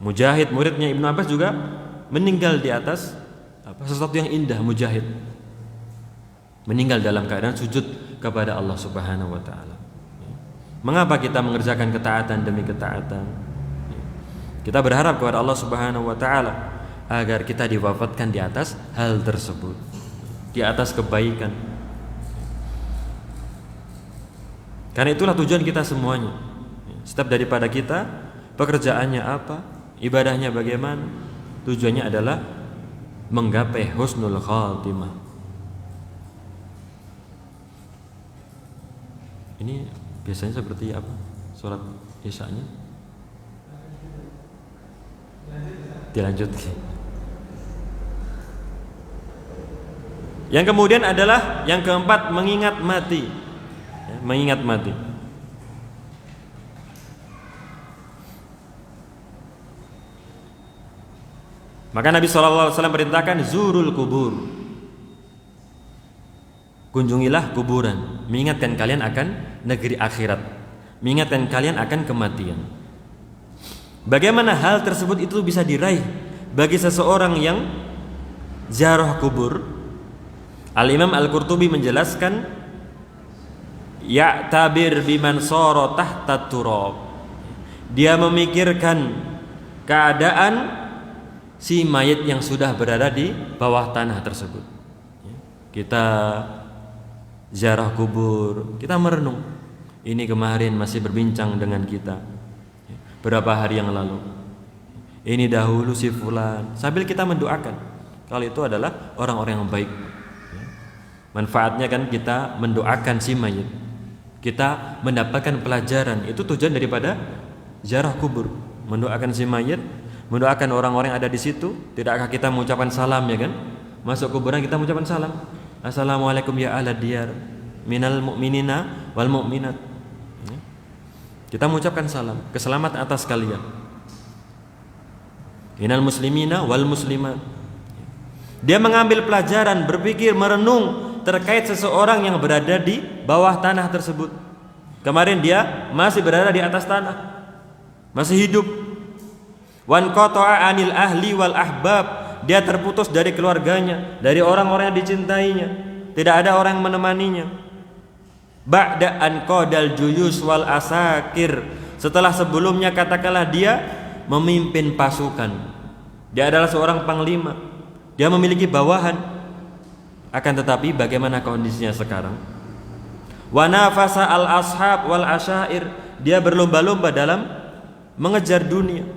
S2: Mujahid, muridnya Ibnu Abbas juga meninggal di atas sesuatu yang indah. Mujahid meninggal dalam keadaan sujud kepada Allah Subhanahu wa taala. Mengapa kita mengerjakan ketaatan demi ketaatan? Kita berharap kepada Allah Subhanahu wa taala agar kita diwafatkan di atas hal tersebut, di atas kebaikan. Karena itulah tujuan kita semuanya. Setiap daripada kita, pekerjaannya apa, ibadahnya bagaimana, tujuannya adalah menggapai husnul khatimah. Ini biasanya seperti apa sholat isya-nya? Dilanjutkan. Yang kemudian adalah yang keempat, mengingat mati. Mengingat mati. Maka Nabi SAW perintahkan zurul kubur. Kunjungilah kuburan, mengingatkan kalian akan negeri akhirat, mengingatkan kalian akan kematian. Bagaimana hal tersebut itu bisa diraih bagi seseorang yang ziarah kubur? Al-Imam Al-Qurtubi menjelaskan, ya'tabir biman sara tahta turab. Dia memikirkan keadaan si mayit yang sudah berada di bawah tanah tersebut. Kita ziarah kubur, kita merenung, ini kemarin masih berbincang dengan kita berapa hari yang lalu, ini dahulu si fulan, sambil kita mendoakan. Kalau itu adalah orang-orang yang baik. Manfaatnya kan kita mendoakan si mayit, kita mendapatkan pelajaran. Itu tujuan daripada ziarah kubur, mendoakan si mayit, mendoakan orang-orang yang ada di situ. Tidakkah kita mengucapkan salam, ya kan? Masuk kuburan kita mengucapkan salam, assalamualaikum ya ahla diyar minal mu'minina wal mu'minat. Kita mengucapkan salam, keselamatan atas kalian, minal muslimina wal muslimat. Dia mengambil pelajaran, berpikir, merenung terkait seseorang yang berada di bawah tanah tersebut. Kemarin dia masih berada di atas tanah, masih hidup. Wan qata'a anil ahli wal ahbab. Dia terputus dari keluarganya, dari orang-orang yang dicintainya. Tidak ada orang yang menemaninya. Ba'da an qadal juyus wal asakir. Setelah sebelumnya katakanlah dia memimpin pasukan. Dia adalah seorang panglima. Dia memiliki bawahan. Akan tetapi bagaimana kondisinya sekarang? Wa nafasa al ashab wal asyair. Dia berlomba-lomba dalam mengejar dunia.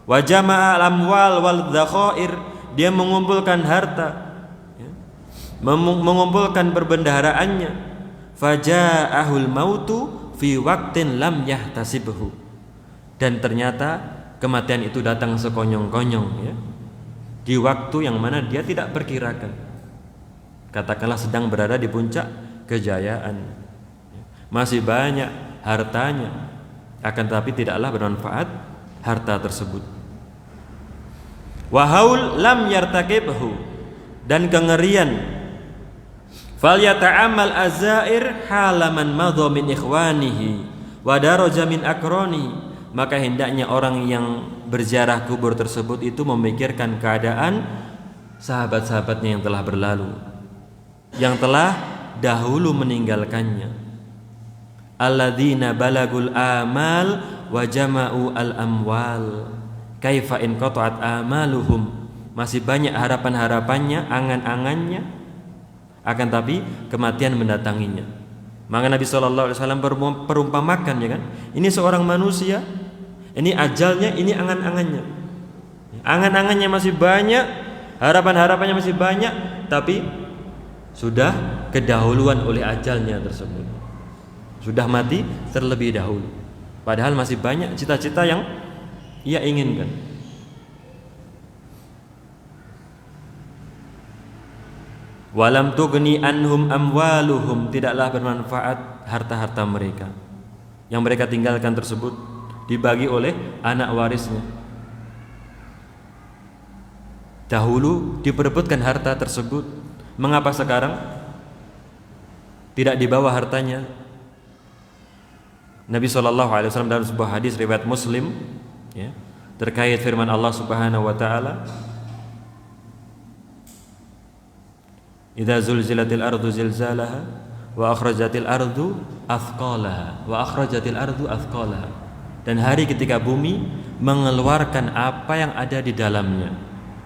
S2: Wa jama'a al amwal wal dzakhair. Dia mengumpulkan harta, mengumpulkan perbendaharaannya. Faja'ahul mautu fi waqtin lam yahtasibhu. Dan ternyata kematian itu datang sekonyong-konyong, ya, di waktu yang mana dia tidak perkirakan. Katakanlah sedang berada di puncak kejayaan, masih banyak hartanya, akan tetapi tidaklah bermanfaat harta tersebut. Wahaul lam yartakibhu. Dan kengerian. Fal yata'ammal azair halaman madha min ikhwanihi wa daraja min akronihi. Maka hendaknya orang yang berziarah kubur tersebut itu memikirkan keadaan sahabat-sahabatnya yang telah berlalu, yang telah dahulu meninggalkannya. Alladzina balagul amal wa jama'u al amwal kaifa in qata'at amaluhum. Masih banyak harapan-harapannya, angan-angannya, akan tapi kematian mendatanginya. Maka Nabi SAW perumpamakan, ya kan? Ini seorang manusia, ini ajalnya, ini angan-angannya. Angan-angannya masih banyak, harapan-harapannya masih banyak, tapi sudah kedahuluan oleh ajalnya tersebut. Sudah mati terlebih dahulu. Padahal masih banyak cita-cita yang ia inginkan. Walam tughni anhum amwaluhum, tidaklah bermanfaat harta-harta mereka yang mereka tinggalkan tersebut dibagi oleh anak warisnya. Dahulu diperebutkan harta tersebut, mengapa sekarang tidak dibawa hartanya? Nabi SAW dalam sebuah hadis riwayat Muslim, ya, terkait firman Allah Subhanahu wa taala, idza zulzilatil ardu zilzalaha wa akhrajatil ardu athqalaha wa akhrajatil ardu athqalaha. Dan hari ketika bumi mengeluarkan apa yang ada di dalamnya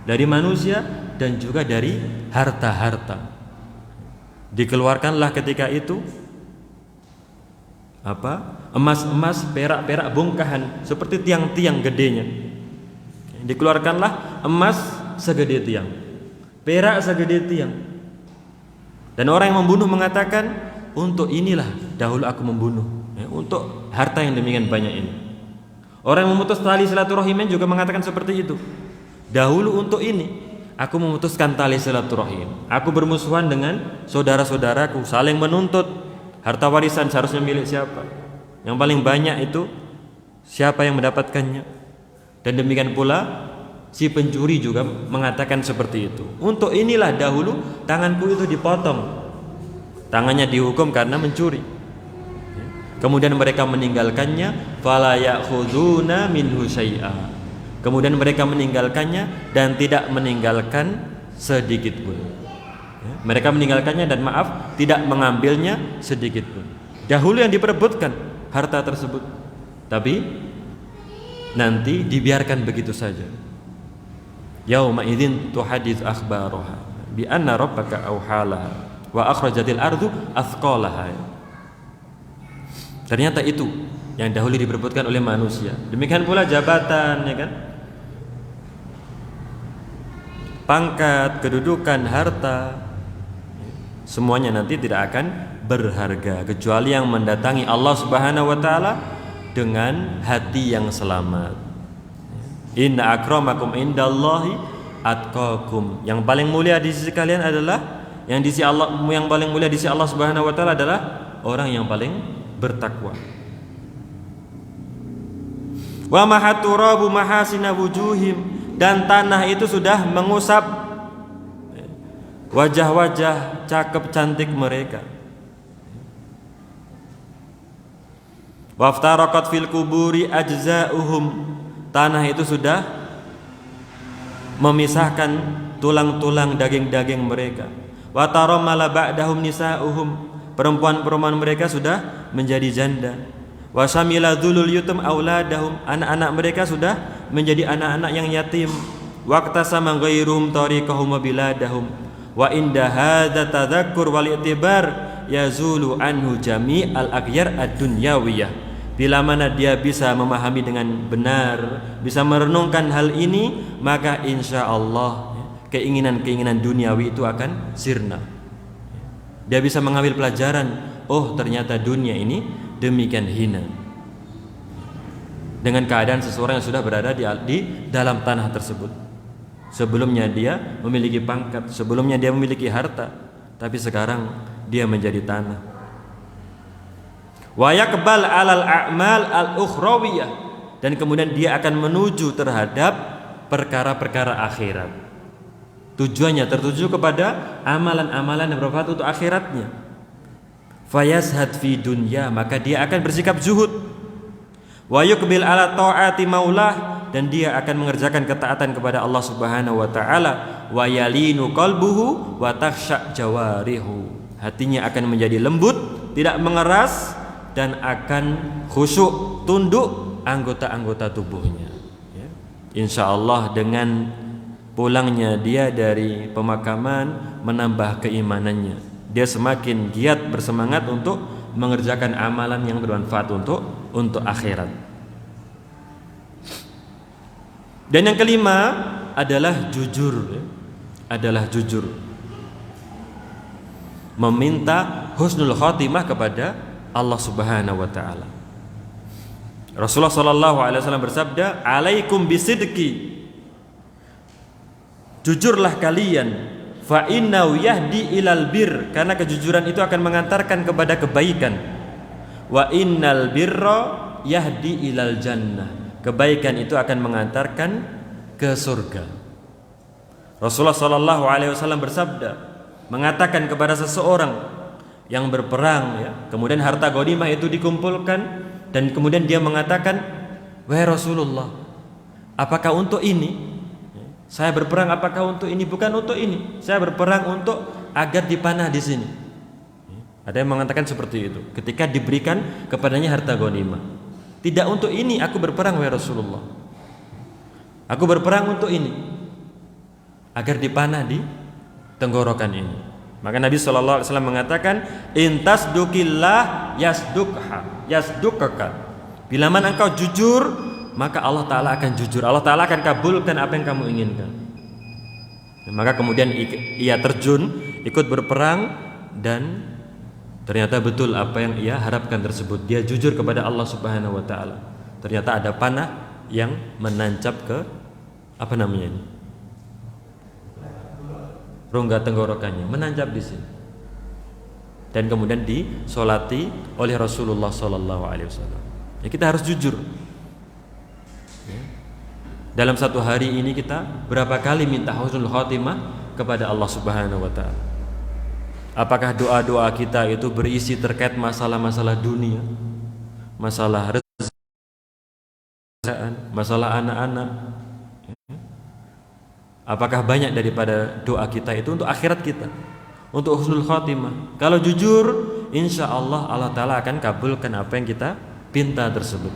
S2: dari manusia dan juga dari harta-harta. Dikeluarkanlah ketika itu apa? Emas-emas, perak-perak bongkahan seperti tiang-tiang gedenya. Dikeluarkanlah emas segede tiang, perak segede tiang. Dan orang yang membunuh mengatakan, untuk inilah dahulu aku membunuh, ya, untuk harta yang demikian banyak ini. Orang yang memutus tali silaturahim juga mengatakan seperti itu. Dahulu untuk ini aku memutuskan tali silaturahim. Aku bermusuhan dengan saudara-saudaraku, saling menuntut harta warisan seharusnya milik siapa. Yang paling banyak itu siapa yang mendapatkannya. Dan demikian pula si pencuri juga mengatakan seperti itu. Untuk inilah dahulu tanganku itu dipotong. Tangannya dihukum karena mencuri. Kemudian mereka meninggalkannya, fala ya'khuduna minhu syai'a. Kemudian mereka meninggalkannya dan tidak meninggalkan sedikit pun. Mereka meninggalkannya dan maaf, tidak mengambilnya sedikit pun. Dahulu yang diperebutkan harta tersebut, tapi nanti dibiarkan begitu saja. Yauma idzin tuhadits akhbaraha bi anna rabbaka awhalaha wa akhrajatil ardu athqalaha. Ternyata itu yang dahulu diperebutkan oleh manusia. Demikian pula jabatan, ya kan? Pangkat, kedudukan, harta, semuanya nanti tidak akan berharga kecuali yang mendatangi Allah Subhanahu wa taala dengan hati yang selamat. Inna akramakum indallahi atqakum. Yang paling mulia di sisi kalian adalah yang paling mulia di sisi Allah Subhanahu wa taala adalah orang yang paling bertakwa. Wa mahaturabu mahasina wujuhim, dan tanah itu sudah mengusap wajah-wajah cakep cantik mereka. Waftaraqat fil kuburi ajza'uhum, tanah itu sudah memisahkan tulang-tulang daging-daging mereka. Wa taramala ba'dahum nisa'uhum, perempuan-perempuan mereka sudah menjadi janda. Wa samila dzulul yutum auladahum, anak-anak mereka sudah menjadi anak-anak yang yatim. Waqtasama ghairuhum tariqahum biladahum. Wa inda hadza tadhakkur wal i'tibar yazulu anhu jami'al aghyar ad-dunyawiyah. Bila mana dia bisa memahami dengan benar, bisa merenungkan hal ini, maka insya Allah keinginan-keinginan duniawi itu akan sirna. Dia bisa mengambil pelajaran, oh ternyata dunia ini demikian hina. Dengan keadaan seseorang yang sudah berada di dalam tanah tersebut. Sebelumnya dia memiliki pangkat, sebelumnya dia memiliki harta, tapi sekarang dia menjadi tanah. Wa yaqbal 'alal a'mal al-ukhrawiyah, dan kemudian dia akan menuju terhadap perkara-perkara akhirat. Tujuannya tertuju kepada amalan-amalan yang bermanfaat untuk akhiratnya. Fayashhad fi dunya, maka dia akan bersikap zuhud. Wa yuqbil 'ala ta'ati maulah, dan dia akan mengerjakan ketaatan kepada Allah Subhanahu wa taala. Wa yalinu qalbuhu wa takhsha jawarihu, hatinya akan menjadi lembut, tidak mengeras, dan akan khusyuk, tunduk anggota-anggota tubuhnya. Insya Allah dengan pulangnya dia dari pemakaman menambah keimanannya. Dia semakin giat bersemangat untuk mengerjakan amalan yang bermanfaat untuk akhirat. Dan yang kelima adalah jujur, adalah jujur. Meminta husnul khotimah kepada Allah Subhanahu wa taala. Rasulullah sallallahu alaihi wasallam bersabda, "Alaikum bisidqi." Jujurlah kalian, fa innahu yahdi ilal bir, karena kejujuran itu akan mengantarkan kepada kebaikan. Wa innal birra yahdi ilal jannah. Kebaikan itu akan mengantarkan ke surga. Rasulullah sallallahu alaihi wasallam bersabda, mengatakan kepada seseorang yang berperang, ya, kemudian harta ghanimah itu dikumpulkan, dan kemudian dia mengatakan, "Wahai Rasulullah, apakah untuk ini? Saya berperang apakah untuk ini? Bukan untuk ini. Saya berperang untuk agar dipanah di sini." Ada yang mengatakan seperti itu ketika diberikan kepadanya harta ghanimah. Tidak untuk ini aku berperang, wahai Rasulullah. Aku berperang untuk ini, agar dipanah di tenggorokan ini. Maka Nabi SAW mengatakan, intasdukillah yasdukaka. Bila mana engkau jujur, maka Allah Ta'ala akan jujur. Allah Ta'ala akan kabulkan apa yang kamu inginkan. Maka kemudian ia terjun, ikut berperang, dan ternyata betul apa yang ia harapkan tersebut. Dia jujur kepada Allah Subhanahu wa taala. Ternyata ada panah yang menancap ke rongga tenggorokannya, menancap di sini. Dan kemudian disolati oleh Rasulullah sallallahu alaihi wasallam. Ya, kita harus jujur. Ya. Dalam satu hari ini kita berapa kali minta husnul khotimah kepada Allah Subhanahu wa taala? Apakah doa-doa kita itu berisi terkait masalah-masalah dunia, masalah rezeki, masalah anak-anak? Apakah banyak daripada doa kita itu untuk akhirat kita, untuk husnul khotimah? Kalau jujur, insya Allah Allah Ta'ala akan kabulkan apa yang kita pinta tersebut.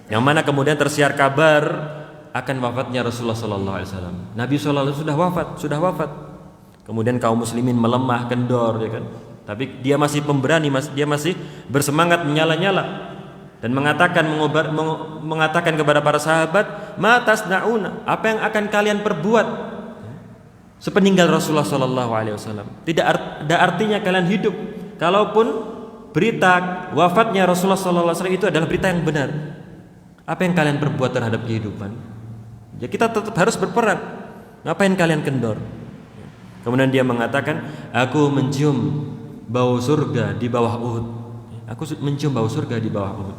S2: Yang mana kemudian tersiar kabar akan wafatnya Rasulullah sallallahu alaihi wasallam. Nabi sallallahu alaihi wasallam sudah wafat. Kemudian kaum muslimin melemah, kendor, ya kan? Tapi dia masih pemberani, dia masih bersemangat menyala-nyala dan mengatakan kepada para sahabat, "Ma tasnauna?" Apa yang akan kalian perbuat sepeninggal Rasulullah sallallahu alaihi wasallam? Tidak ada artinya kalian hidup kalaupun berita wafatnya Rasulullah sallallahu alaihi wasallam itu adalah berita yang benar. Apa yang kalian perbuat terhadap kehidupan? Ya kita tetap harus berperang. Ngapain kalian kendor? Kemudian dia mengatakan, aku mencium bau surga di bawah Uhud. Aku mencium bau surga di bawah Uhud.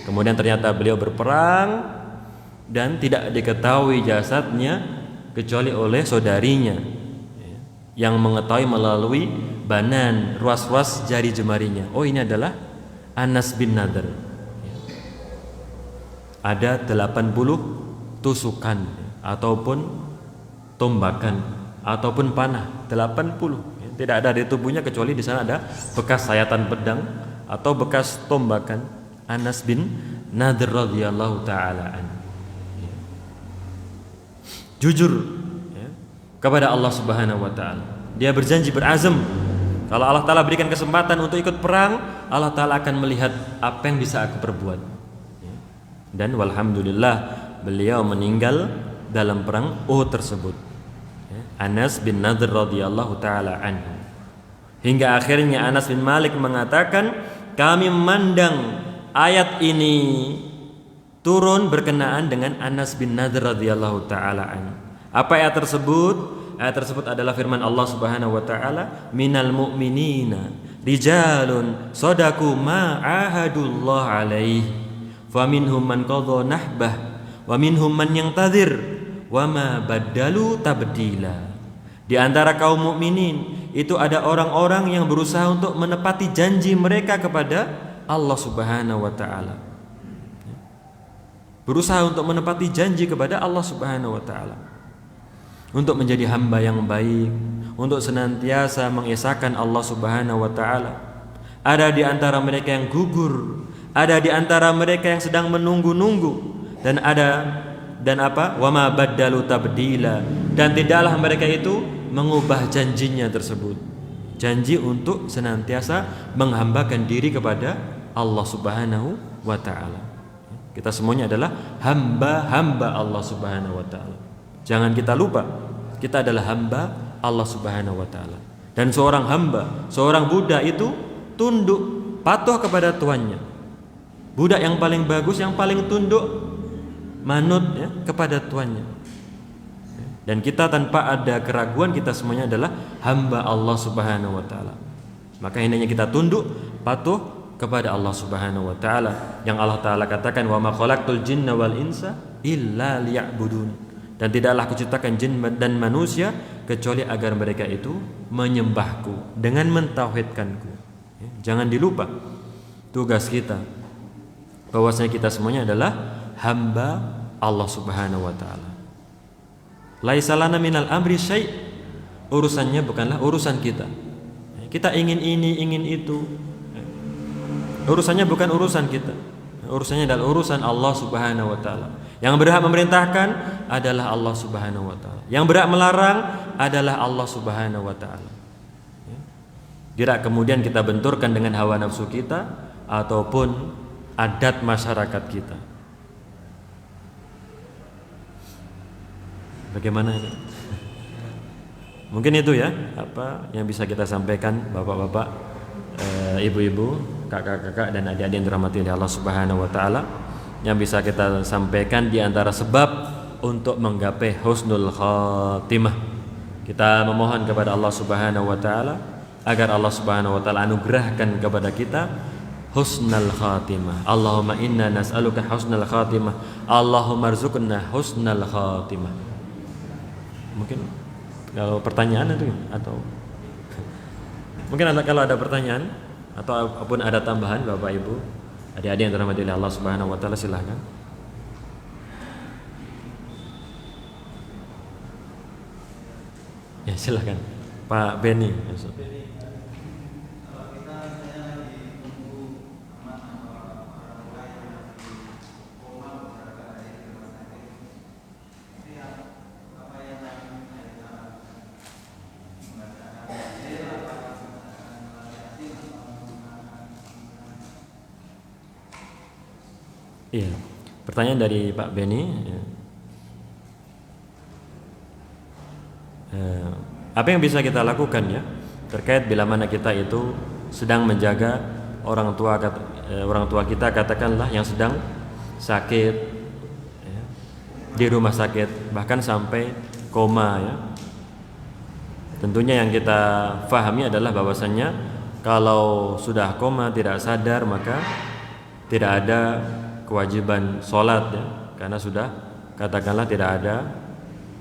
S2: Kemudian ternyata beliau berperang dan tidak diketahui jasadnya kecuali oleh saudarinya yang mengetahui melalui banan, ruas-ruas jari jemarinya. Oh, ini adalah Anas bin Nadhr. Ada 80 tusukan ataupun tombakan ataupun panah, 80. Tidak ada di tubuhnya kecuali di sana ada bekas sayatan pedang atau bekas tombakan. Anas bin Nadhr radhiyallahu taala anhu jujur kepada Allah Subhanahu wa taala. Dia berjanji, berazam, kalau Allah Taala berikan kesempatan untuk ikut perang, Allah Taala akan melihat apa yang bisa aku perbuat. Dan walhamdulillah beliau meninggal dalam perang Uhud tersebut. Anas bin Nadhr radhiyallahu taala anhu. Hingga akhirnya Anas bin Malik mengatakan, kami memandang ayat ini turun berkenaan dengan Anas bin Nadhr radhiyallahu taala anhu. Apa ayat tersebut? Ayat tersebut adalah firman Allah Subhanahu wa taala, minal mu'minina rijalun shadaku ma ahadullah alaihi faminhum man qadha nahbah wa minhum man yantadhir wa ma baddalu tabdila. Di antara kaum mukminin itu ada orang-orang yang berusaha untuk menepati janji mereka kepada Allah Subhanahu wa taala. Berusaha untuk menepati janji kepada Allah Subhanahu wa taala. Untuk menjadi hamba yang baik, untuk senantiasa mengesahkan Allah Subhanahu wa taala. Ada di antara mereka yang gugur, ada di antara mereka yang sedang menunggu-nunggu, dan ada dan apa? Wa ma baddalu tabdila, dan tidaklah mereka itu mengubah janjinya tersebut. Janji untuk senantiasa menghambakan diri kepada Allah Subhanahu wa taala. Kita semuanya adalah hamba-hamba Allah Subhanahu wa taala. Jangan kita lupa, kita adalah hamba Allah Subhanahu wa taala. Dan seorang hamba, seorang budak itu tunduk, patuh kepada tuannya. Budak yang paling bagus, yang paling tunduk, manut ya, kepada tuannya. Dan kita tanpa ada keraguan, kita semuanya adalah hamba Allah Subhanahu wa taala. Maka hendaknya kita tunduk, patuh kepada Allah Subhanahu wa taala. Yang Allah taala katakan, "Wa ma khalaqtul jinna wal insa illa liya'budun." Dan tidaklah kuciptakan jin dan manusia kecuali agar mereka itu menyembahku dengan mentauhidkanku. Jangan dilupa tugas kita, bahwasanya kita semuanya adalah hamba Allah Subhanahu wa taala. Laisa lana minal amri syai'. Urusannya bukanlah urusan kita. Kita ingin ini, ingin itu. Urusannya bukan urusan kita. Urusannya adalah urusan Allah Subhanahu wa taala. Yang berhak memerintahkan adalah Allah Subhanahu wa taala. Yang berhak melarang adalah Allah Subhanahu wa taala. Tidak kemudian kita benturkan dengan hawa nafsu kita ataupun adat masyarakat kita. Bagaimana ini? Mungkin itu ya apa yang bisa kita sampaikan, bapak-bapak, ibu-ibu, kakak-kakak dan adik-adik yang dirahmati oleh Allah Subhanahu wa taala, yang bisa kita sampaikan di antara sebab untuk menggapai husnul khatimah. Kita memohon kepada Allah Subhanahu wa taala agar Allah Subhanahu wa taala anugerahkan kepada kita husnul khatimah. Allahumma inna nas'aluka husnul khatimah. Allahumma rzuqna husnul khatimah. Mungkin kalau pertanyaan itu atau mungkin kalau ada pertanyaan atau apapun ada tambahan Bapak Ibu, adik-adik yang dirahmati oleh Allah Subhanahu wa taala, silahkan. Ya, silahkan Pak Beni. Iya, pertanyaan dari Pak Beni. Apa yang bisa kita lakukan ya terkait bila mana kita itu sedang menjaga orang tua kita, katakanlah yang sedang sakit ya, di rumah sakit bahkan sampai koma ya. Tentunya yang kita fahami adalah bahwasannya kalau sudah koma tidak sadar maka tidak ada kewajiban sholat ya, karena sudah katakanlah tidak ada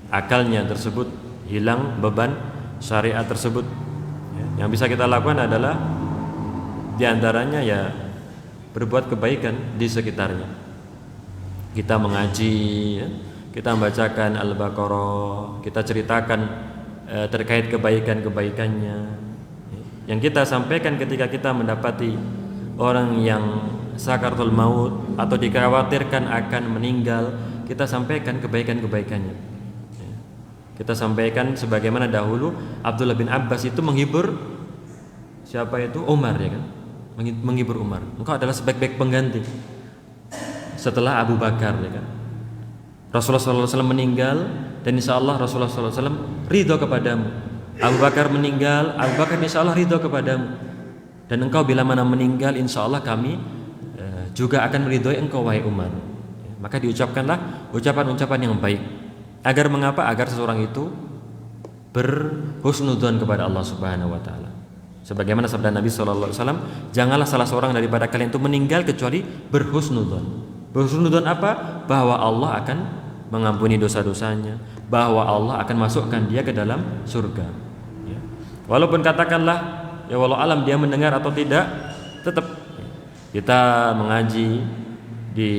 S2: akalnya tersebut, hilang beban syariat tersebut ya. Yang bisa kita lakukan adalah diantaranya ya berbuat kebaikan di sekitarnya. Kita mengaji ya, kita membacakan Al-Baqarah, kita ceritakan terkait kebaikan-kebaikannya ya. Yang kita sampaikan ketika kita mendapati orang yang sakaratul maut atau dikhawatirkan akan meninggal, kita sampaikan kebaikan-kebaikannya ya. Kita sampaikan sebagaimana dahulu Abdullah bin Abbas itu menghibur siapa itu? Umar ya kan? Menghibur Umar. Engkau adalah sebaik-baik pengganti setelah Abu Bakar ya kan? Rasulullah SAW meninggal dan insya Allah Rasulullah SAW ridho kepadamu. Abu Bakar meninggal, Abu Bakar insya Allah ridho kepadamu. Dan engkau bila mana meninggal insya Allah kami juga akan meridhoi engkau wahai Umar. Maka diucapkanlah ucapan-ucapan yang baik. Agar mengapa? Agar seseorang itu berhusnudzon kepada Allah Subhanahu wa taala. Sebagaimana sabda Nabi sallallahu alaihi wasallam, janganlah salah seorang daripada kalian itu meninggal kecuali berhusnudzon. Berhusnudzon apa? Bahwa Allah akan mengampuni dosa-dosanya, bahwa Allah akan masukkan dia ke dalam surga. Ya. Walaupun katakanlah ya walau alam dia mendengar atau tidak, tetap kita mengaji di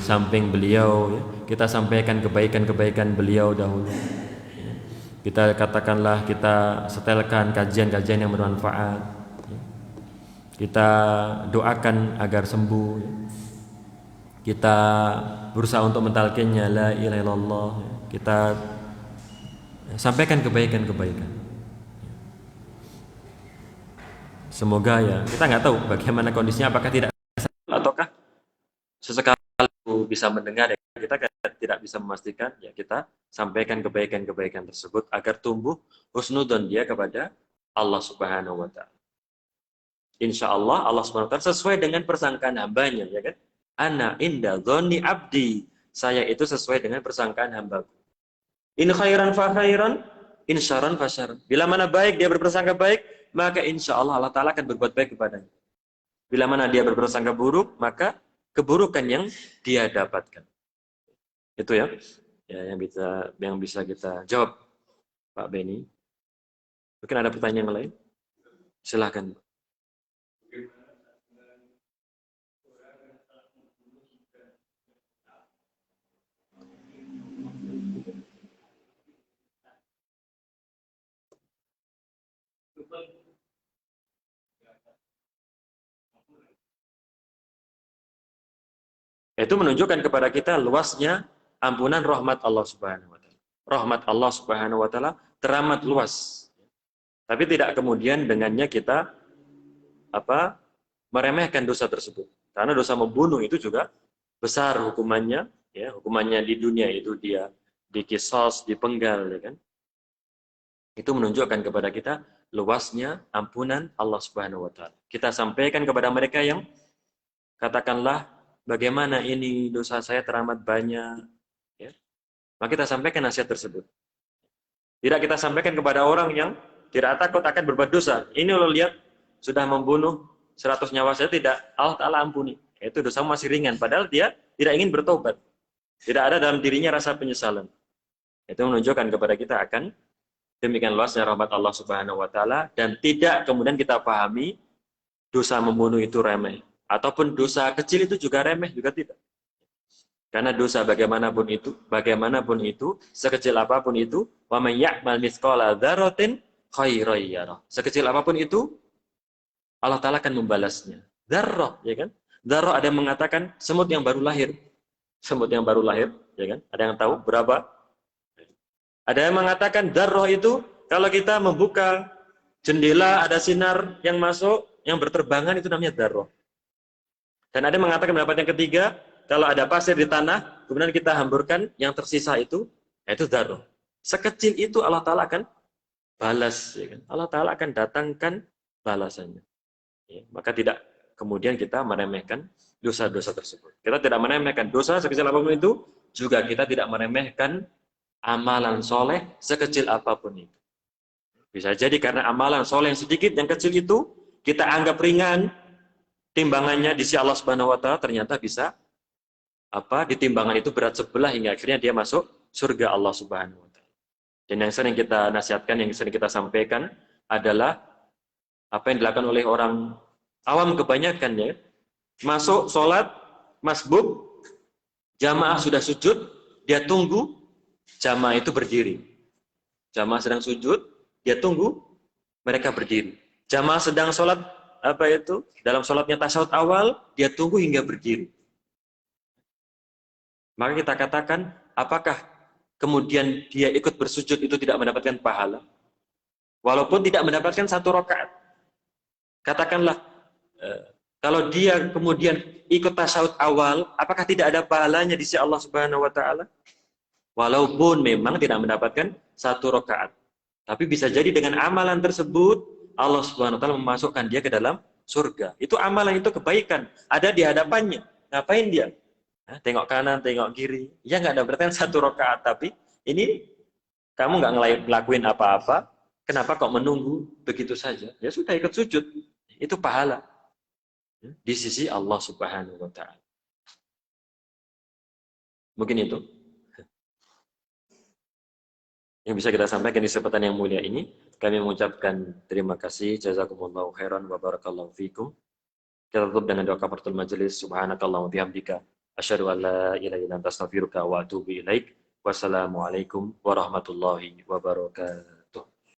S2: samping beliau ya. Kita sampaikan kebaikan-kebaikan beliau dahulu ya. Kita katakanlah kita setelkan kajian-kajian yang bermanfaat ya. Kita doakan agar sembuh ya. kita berusaha untuk mentalkinnya la ilaha illallah, kita sampaikan kebaikan-kebaikan. Semoga ya, kita nggak tahu bagaimana kondisinya, apakah tidak ataukah sesekali bisa mendengar ya, kita tidak bisa memastikan, ya kita sampaikan kebaikan-kebaikan tersebut agar tumbuh husnudon dia kepada Allah Subhanahu wa taala. Insya Allah Allah Subhanahu wa taala sesuai dengan persangkaan hambanya, ya kan? Ana inda dzonni abdi. Saya itu sesuai dengan persangkaan hambaku. In khairan fa khairan, in syarran fa syarran. Bila mana baik dia berprasangka baik, maka insya Allah Allah Ta'ala akan berbuat baik kepadanya. Bila mana dia berprasangka buruk, maka keburukan yang dia dapatkan. Itu ya, yang bisa kita jawab, Pak Beni. Mungkin ada pertanyaan lain? Silahkan. Itu menunjukkan kepada kita luasnya ampunan rahmat Allah Subhanahu wa taala. Rahmat Allah Subhanahu wa taala teramat luas. Tapi tidak kemudian dengannya kita meremehkan dosa tersebut. Karena dosa membunuh itu juga besar hukumannya, ya, hukumannya di dunia itu dia dikisos, dipenggal, ya kan? Itu menunjukkan kepada kita luasnya ampunan Allah Subhanahu wa taala. Kita sampaikan kepada mereka yang katakanlah bagaimana ini dosa saya teramat banyak, ya. Maka kita sampaikan nasihat tersebut. Tidak kita sampaikan kepada orang yang tidak takut akan berbuat dosa. Ini lo lihat sudah membunuh 100 nyawa saya, tidak, Allah Ta'ala ampuni. Itu dosa masih ringan, padahal dia tidak ingin bertobat. Tidak ada dalam dirinya rasa penyesalan. Itu menunjukkan kepada kita akan demikian luasnya rahmat Allah Subhanahu wa taala, dan tidak kemudian kita pahami dosa membunuh itu remeh, ataupun dosa kecil itu juga remeh, juga tidak. Karena dosa bagaimanapun itu, sekecil apapun itu, wa may ya'mal mithqala dzarratin khairan yarah. Sekecil apapun itu, Allah Ta'ala akan membalasnya. Dzarrah, ya kan? Dzarrah ada yang mengatakan semut yang baru lahir. Semut yang baru lahir, ya kan? Ada yang tahu berapa? Ada yang mengatakan dzarrah itu kalau kita membuka jendela ada sinar yang masuk, yang berterbangan, itu namanya dzarrah. Dan ada yang mengatakan pendapat yang ketiga, kalau ada pasir di tanah, kemudian kita hamburkan yang tersisa itu, yaitu dzarrah. Sekecil itu Allah Ta'ala akan balas, ya kan? Allah Ta'ala akan datangkan balasannya. Ya, maka tidak kemudian kita meremehkan dosa-dosa tersebut. Kita tidak meremehkan dosa sekecil apapun itu, juga kita tidak meremehkan amalan soleh sekecil apapun itu. Bisa jadi karena amalan soleh yang sedikit, yang kecil itu, kita anggap ringan, timbangannya di sisi Allah Subhanahu wa taala ternyata bisa di timbangan itu berat sebelah hingga akhirnya dia masuk surga Allah Subhanahu wa taala. Dan yang sering kita nasihatkan, yang sering kita sampaikan adalah apa yang dilakukan oleh orang awam kebanyakan, ya. Masuk sholat, masbuk, jamaah sudah sujud, dia tunggu jamaah itu berdiri. Jamaah sedang sujud, dia tunggu mereka berdiri. Jamaah sedang sholat dalam sholatnya tasyahud awal, dia tunggu hingga berdiri. Maka kita katakan, apakah kemudian dia ikut bersujud itu tidak mendapatkan pahala? Walaupun tidak mendapatkan 1 rakaat. Katakanlah, kalau dia kemudian ikut tasyahud awal, apakah tidak ada pahalanya di sisi Allah Subhanahu wa taala? Walaupun memang tidak mendapatkan 1 rakaat. Tapi bisa jadi dengan amalan tersebut, Allah Subhanahu wa taala memasukkan dia ke dalam surga. Itu amalan, itu kebaikan. Ada di hadapannya. Ngapain dia? Tengok kanan, tengok kiri. Ya nggak dapatkan 1 rakaat, tapi ini kamu nggak ngelakuin apa-apa. Kenapa kok menunggu begitu saja? Ya sudah, ikut sujud. Itu pahala di sisi Allah Subhanahu wa taala. Mungkin itu yang bisa kita sampaikan di kesempatan yang mulia ini. Kami mengucapkan terima kasih, jazakumullahu khairan wa barakallahu fikum. Kita tutup dengan doa kafaratul majelis. Subhanakallahumma bihamdika asyhadu an la ilaha illa anta astaghfiruka wa atubu ilaik. Wassalamualaikum warahmatullahi wabarakatuh.